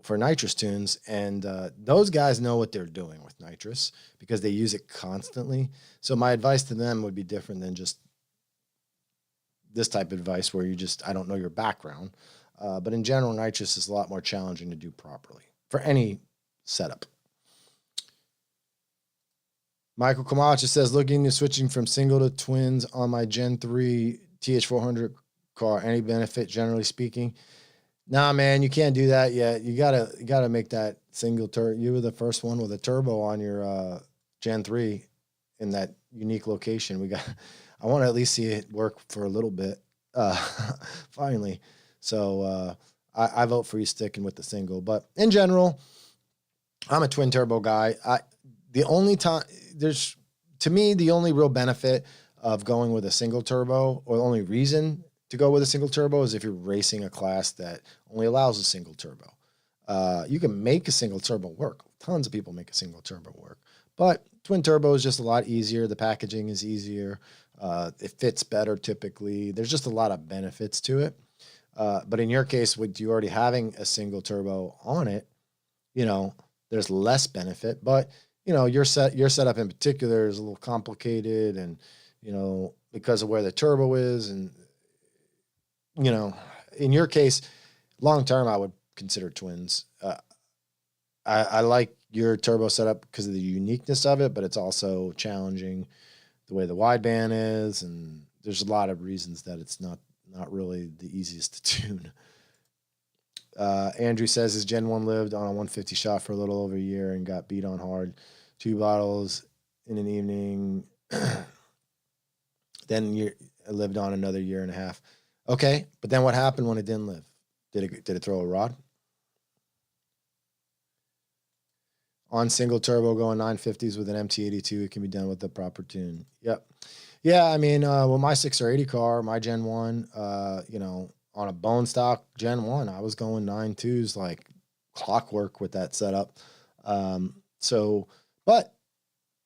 for nitrous tunes. And those guys know what they're doing with nitrous because they use it constantly. So my advice to them would be different than just this type of advice where I don't know your background. But in general, nitrous is a lot more challenging to do properly for any setup. Michael Camacho says, looking to switching from single to twins on my Gen 3 TH400 car. Any benefit, generally speaking? Nah, man, you can't do that yet. You gotta make that single turbo. You were the first one with a turbo on your Gen 3 in that unique location. I want to at least see it work for a little bit. Finally. So I vote for you sticking with the single. But in general, I'm a twin turbo guy. The only real benefit of going with a single turbo, or the only reason to go with a single turbo, is if you're racing a class that only allows a single turbo. You can make a single turbo work. Tons of people make a single turbo work. But twin turbo is just a lot easier. The packaging is easier. It fits better typically. There's just a lot of benefits to it. But in your case, with you already having a single turbo on it, there's less benefit. But your setup in particular is a little complicated, and because of where the turbo is, and in your case, long term, I would consider twins. I like your turbo setup because of the uniqueness of it, but it's also challenging the way the wideband is, and there's a lot of reasons that it's not really the easiest to tune. Andrew says his Gen 1 lived on a 150 shot for a little over a year and got beat on hard. 2 bottles in an evening. Then lived on another year and a half. Okay, but then what happened when it didn't live? Did it throw a rod? On single turbo going 950s with an MT82, it can be done with the proper tune. Yep. Yeah, I mean, with my 6R80 car, my Gen 1, on a bone stock Gen 1, I was going 9.2s like clockwork with that setup. But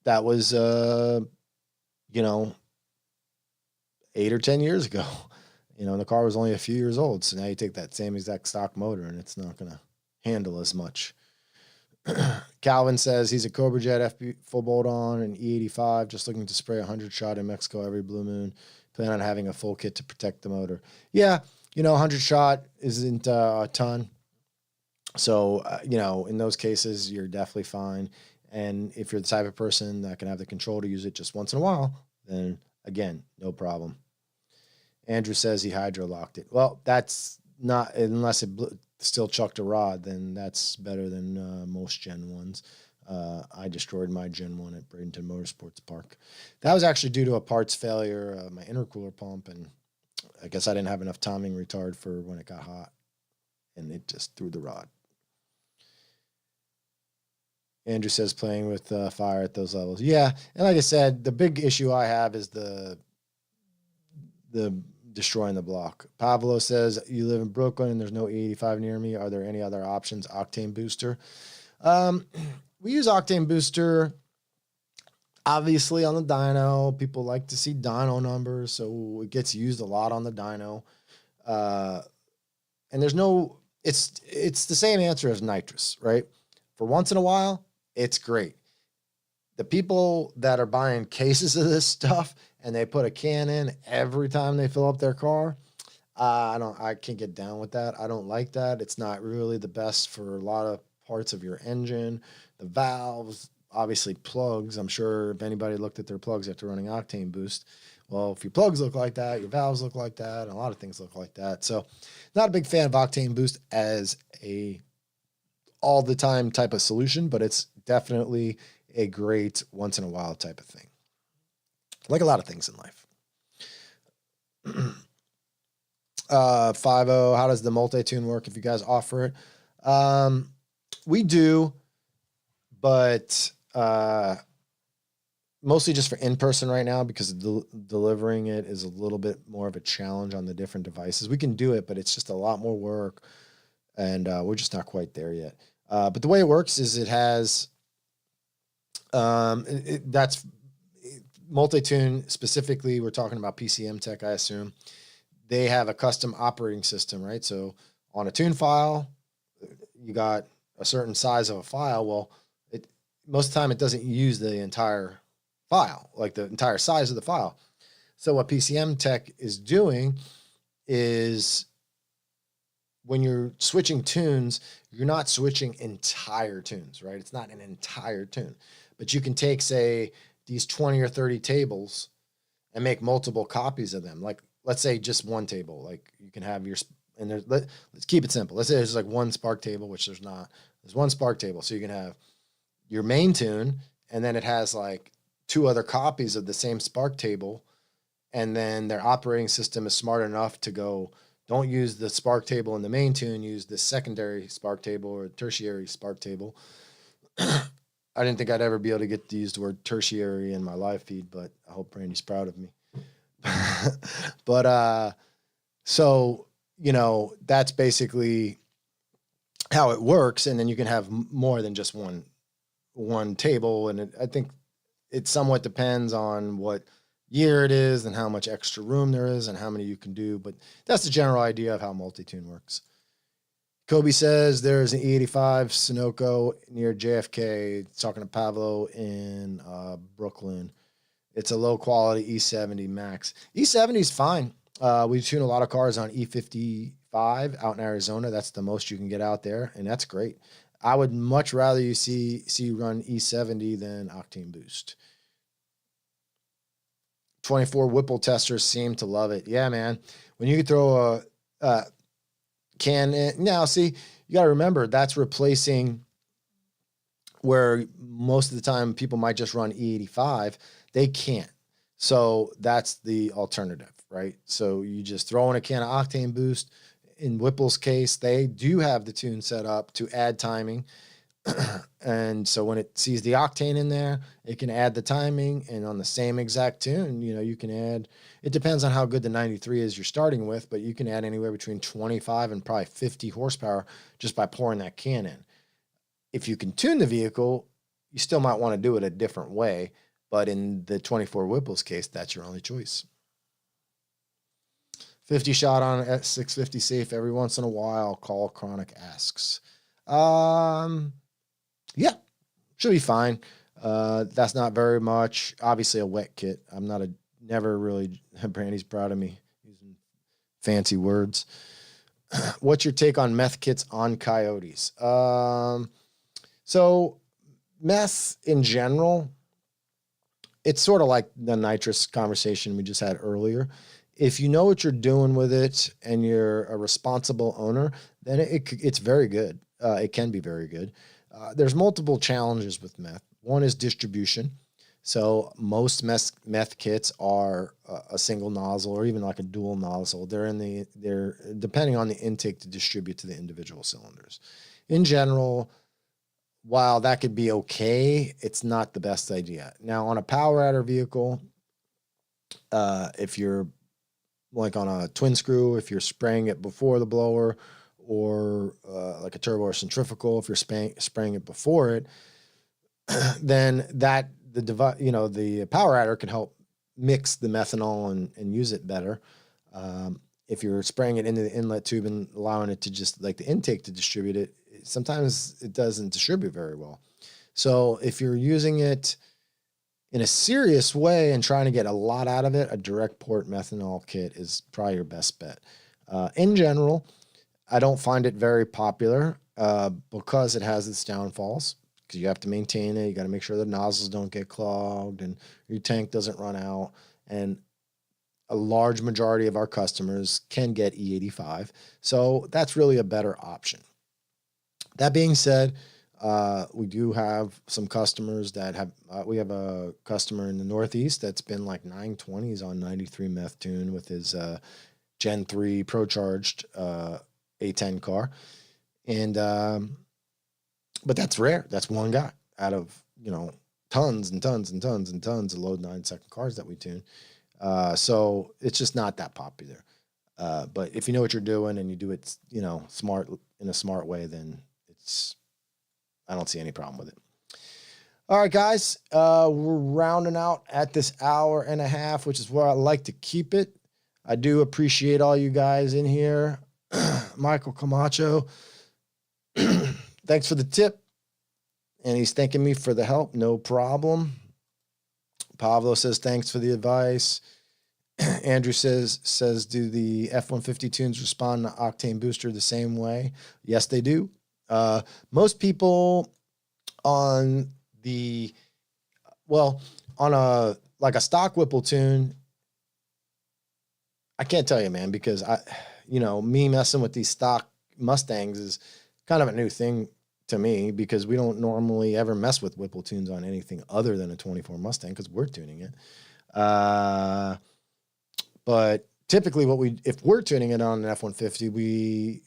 that was, 8 or 10 years ago. The car was only a few years old. So now you take that same exact stock motor and it's not going to handle as much. Calvin says he's a Cobra Jet FB full bolt on an E85, just looking to spray 100 shot in Mexico every blue moon. Plan on having a full kit to protect the motor. Yeah, 100 shot isn't a ton. So, in those cases, you're definitely fine. And if you're the type of person that can have the control to use it just once in a while, then again, no problem. Andrew says he hydro locked it. Well, that's not, unless it still chucked a rod, then that's better than most Gen 1s. I destroyed my Gen 1 at Bradenton Motorsports Park. That was actually due to a parts failure, my intercooler pump, and I guess I didn't have enough timing retard for when it got hot, and it just threw the rod. Andrew says playing with fire at those levels. Yeah, and like I said, the big issue I have is the destroying the block. Pavlo says, you live in Brooklyn and there's no E85 near me. Are there any other options? Octane booster. We use octane booster, obviously, on the dyno. People like to see dyno numbers, so it gets used a lot on the dyno. And there's no, it's the same answer as nitrous, right? For once in a while, it's great. The people that are buying cases of this stuff and they put a can in every time they fill up their car, I can't get down with that. I don't like that. It's not really the best for a lot of parts of your engine. The valves, obviously plugs. I'm sure if anybody looked at their plugs after running octane boost, well, if your plugs look like that, your valves look like that, and a lot of things look like that. So not a big fan of octane boost as a all the time type of solution, but it's definitely a great once in a while type of thing. Like a lot of things in life. 50, how does the multi-tune work if you guys offer it? We do, but mostly just for in-person right now because delivering it is a little bit more of a challenge on the different devices. We can do it, but it's just a lot more work, and we're just not quite there yet. But the way it works is it has that's multi-tune specifically. We're talking about PCM Tech, I assume. They have a custom operating system, right? So on a tune file, you got a certain size of a file. Well, most of the time it doesn't use the entire file, like the entire size of the file. So what PCM Tech is doing is when you're switching tunes, you're not switching entire tunes, right? It's not an entire tune, but you can take, say, these 20 or 30 tables and make multiple copies of them. Like, let's say just one table. Like you can have your, and there's, let's keep it simple. Let's say there's like one spark table, which there's not. There's one spark table. So you can have your main tune, and then it has like 2 other copies of the same spark table. And then their operating system is smart enough to go, don't use the spark table in the main tune, use the secondary spark table or tertiary spark table. I didn't think I'd ever be able to get to use the word tertiary in my live feed, but I hope Brandy's proud of me. But so, you know, that's basically how it works. And then you can have more than just one table. And I think it somewhat depends on what year it is and how much extra room there is and how many you can do. But that's the general idea of how multi-tune works. Kobe says there's an E85 Sunoco near JFK. Talking to Pavlo in Brooklyn. It's a low quality E70 Max. E70 is fine. We tune a lot of cars on E55 out in Arizona. That's the most you can get out there, and that's great. I would much rather you see you run E70 than octane boost. 24 Whipple testers seem to love it. Yeah, man. When you throw a can in, now see, you got to remember that's replacing where most of the time people might just run E85. They can't. So that's the alternative, right? So you just throw in a can of octane boost. In Whipple's case, they do have the tune set up to add timing. And so when it sees the octane in there, it can add the timing, and on the same exact tune, you know, you can add, it depends on how good the 93 is you're starting with, but you can add anywhere between 25 and probably 50 horsepower just by pouring that can in. If you can tune the vehicle, you still might want to do it a different way, but in the 24 Whipple's case, that's your only choice. 50 shot on S650 safe every once in a while, Call Chronic asks. Yeah, should be fine. That's not very much. Obviously a wet kit. I'm not never really, Brandy's proud of me using fancy words. What's your take on meth kits on coyotes? So meth in general, it's sort of like the nitrous conversation we just had earlier. If you know what you're doing with it and you're a responsible owner, then it's very good. It can be very good. There's multiple challenges with meth. One is distribution. So most meth kits are a single nozzle or even like a dual nozzle. They're depending on the intake to distribute to the individual cylinders. In general, while that could be okay, it's not the best idea. Now on a power adder vehicle, if you're like on a twin screw, if you're spraying it before the blower, or like a turbo or centrifugal, if you're spraying it before it, then the power adder can help mix the methanol and use it better. If you're spraying it into the inlet tube and allowing it to just like the intake to distribute it, sometimes it doesn't distribute very well. So if you're using it in a serious way and trying to get a lot out of it, a direct port methanol kit is probably your best bet. In general, I don't find it very popular because it has its downfalls. Because you have to maintain it, you got to make sure the nozzles don't get clogged and your tank doesn't run out. And a large majority of our customers can get E85, so that's really a better option. That being said, we do have some customers that have, we have a customer in the Northeast that's been like 920s on 93 meth tune with his Gen 3 Pro-Charged A10 car. And, but that's rare. That's one guy out of, tons and tons and tons and tons of low 9-second cars that we tune. So it's just not that popular. But if you know what you're doing and you do it, in a smart way, then I don't see any problem with it. All right, guys, we're rounding out at this hour and a half, which is where I like to keep it. I do appreciate all you guys in here. Michael Camacho, thanks for the tip. And he's thanking me for the help. No problem. Pablo says, thanks for the advice. Andrew says, do the F-150 tunes respond to octane booster the same way? Yes, they do. Most people on a stock Whipple tune, I can't tell you, man, because me messing with these stock Mustangs is kind of a new thing to me because we don't normally ever mess with Whipple tunes on anything other than a 24 Mustang because we're tuning it. But typically if we're tuning it on an F-150, we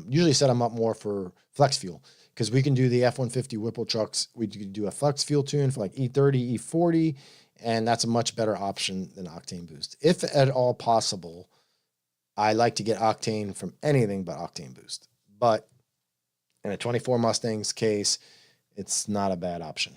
usually set them up more for flex fuel because we can do the F-150 Whipple trucks. We can do a flex fuel tune for like E30, E40, and that's a much better option than octane boost. If at all possible, I like to get octane from anything but octane boost. But in a 24 Mustang's case, it's not a bad option.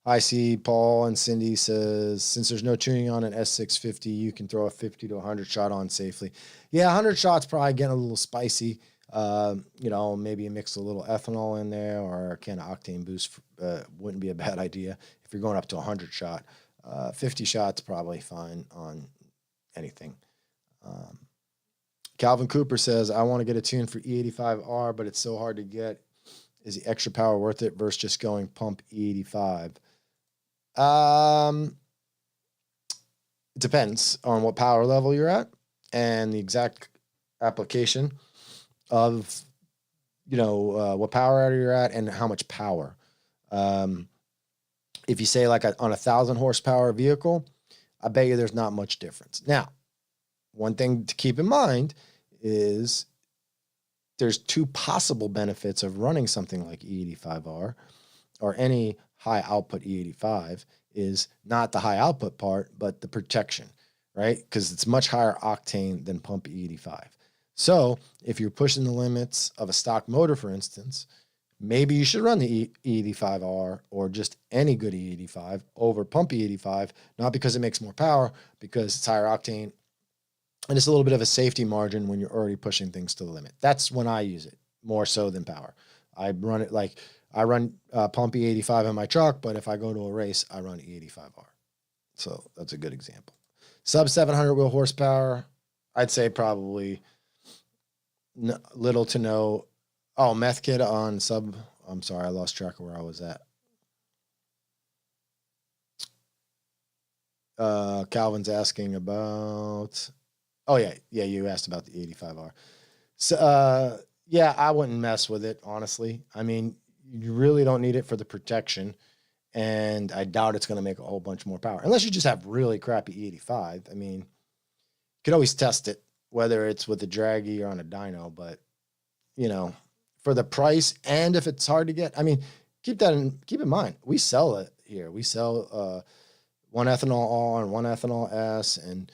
I see Paul and Cindy says, since there's no tuning on an S650, you can throw a 50 to 100 shot on safely. Yeah, 100 shots probably getting a little spicy. Maybe you mix a little ethanol in there or a can of octane boost wouldn't be a bad idea if you're going up to 100 shot. 50 shots probably fine on anything. Calvin Cooper says, I want to get a tune for E85R, but it's so hard to get. Is the extra power worth it versus just going pump E85? It depends on what power level you're at and the exact application of, what power adder you're at and how much power. If you say like on a 1,000 horsepower vehicle, I bet you there's not much difference. Now, one thing to keep in mind is there's two possible benefits of running something like E85R or any high output E85 is not the high output part, but the protection, right? Because it's much higher octane than pump E85. So if you're pushing the limits of a stock motor, for instance, maybe you should run the E85R or just any good E85 over pump E85, not because it makes more power, because it's higher octane. And it's a little bit of a safety margin when you're already pushing things to the limit. That's when I use it more so than power. I run pump E85 in my truck, but if I go to a race, I run E85R. So that's a good example. Sub 700 wheel horsepower, I'd say probably little to no Oh, meth kit on sub. I'm sorry, I lost track of where I was at. Calvin's asking about. Oh yeah, you asked about the 85R. So yeah, I wouldn't mess with it, honestly. I mean, you really don't need it for the protection, and I doubt it's going to make a whole bunch more power unless you just have really crappy 85. I mean, you could always test it, whether it's with a draggy or on a dyno, but you know, for the price and if it's hard to get, I mean, keep in mind, we sell it here. We sell one ethanol R and one ethanol S, and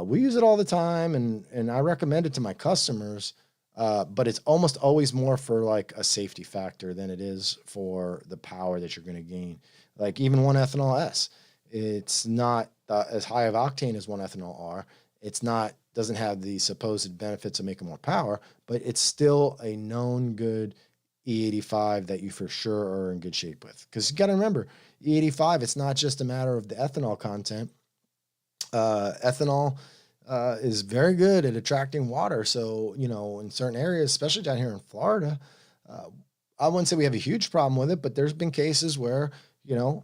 we use it all the time, and I recommend it to my customers. But it's almost always more for like a safety factor than it is for the power that you're going to gain. Like even one ethanol S, it's not as high of octane as one ethanol R. It's not, doesn't have the supposed benefits of making more power, but it's still a known good E85 that you for sure are in good shape with. Because you got to remember, E85, it's not just a matter of the ethanol content. Ethanol is very good at attracting water. So, you know, in certain areas, especially down here in Florida, I wouldn't say we have a huge problem with it, but there's been cases where, you know,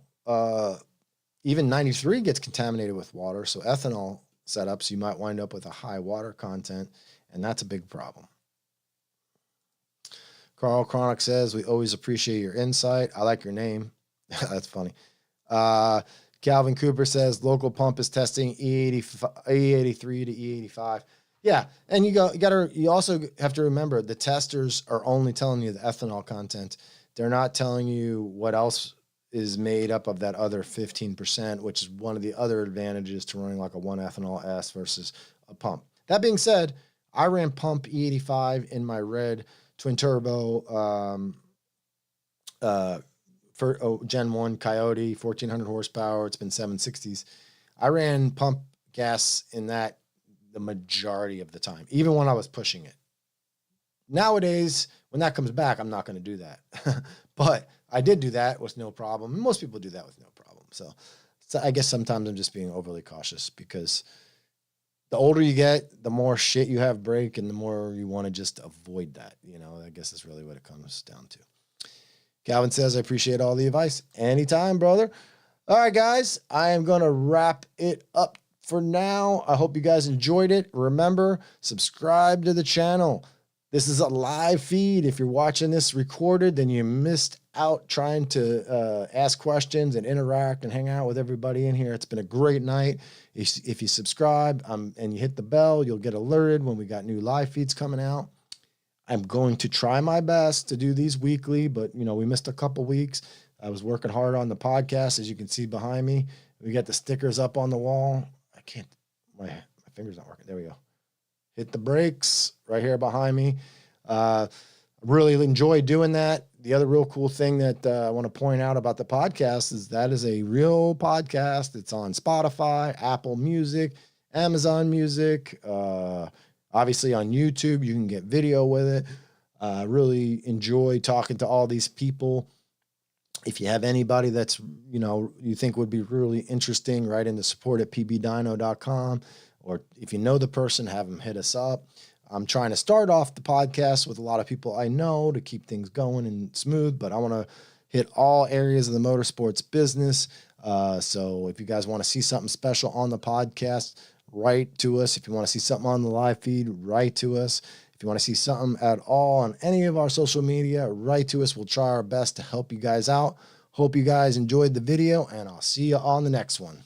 even 93 gets contaminated with water. So ethanol setups, you might wind up with a high water content, and that's a big problem. Carl Chronic says, we always appreciate your insight. I like your name. That's funny. Calvin Cooper says, local pump is testing E83 to E85. Yeah, and you also have to remember the testers are only telling you the ethanol content. They're not telling you what else is made up of that other 15%, which is one of the other advantages to running like a one ethanol S versus a pump. That being said, I ran pump E85 in my red twin turbo for Gen 1 Coyote, 1400 horsepower. It's been 760s. I ran pump gas in that the majority of the time, even when I was pushing it. Nowadays, when that comes back, I'm not going to do that. But I did do that with no problem. Most people do that with no problem. So I guess sometimes I'm just being overly cautious because the older you get, the more shit you have break and the more you want to just avoid that. You know, I guess that's really what it comes down to. Calvin says, I appreciate all the advice. Anytime, brother. All right, guys, I am going to wrap it up for now. I hope you guys enjoyed it. Remember, subscribe to the channel. This is a live feed. If you're watching this recorded, then you missed out trying to ask questions and interact and hang out with everybody in here. It's been a great night. If you subscribe and you hit the bell, you'll get alerted when we got new live feeds coming out. I'm going to try my best to do these weekly, but you know, we missed a couple weeks. I was working hard on the podcast, as you can see behind me. We got the stickers up on the wall. I can't, my finger's not working. There we go. Hit the brakes right here behind me. Really enjoy doing that. The other real cool thing that I want to point out about the podcast is that is a real podcast. It's on Spotify, Apple Music, Amazon Music, obviously on YouTube. You can get video with it. Really enjoy talking to all these people. If you have anybody that's, you know, you think would be really interesting, write into support@pbdyno.com. Or if you know the person, have them hit us up. I'm trying to start off the podcast with a lot of people I know to keep things going and smooth, but I want to hit all areas of the motorsports business. So if you guys want to see something special on the podcast, write to us. If you want to see something on the live feed, write to us. If you want to see something at all on any of our social media, write to us. We'll try our best to help you guys out. Hope you guys enjoyed the video, and I'll see you on the next one.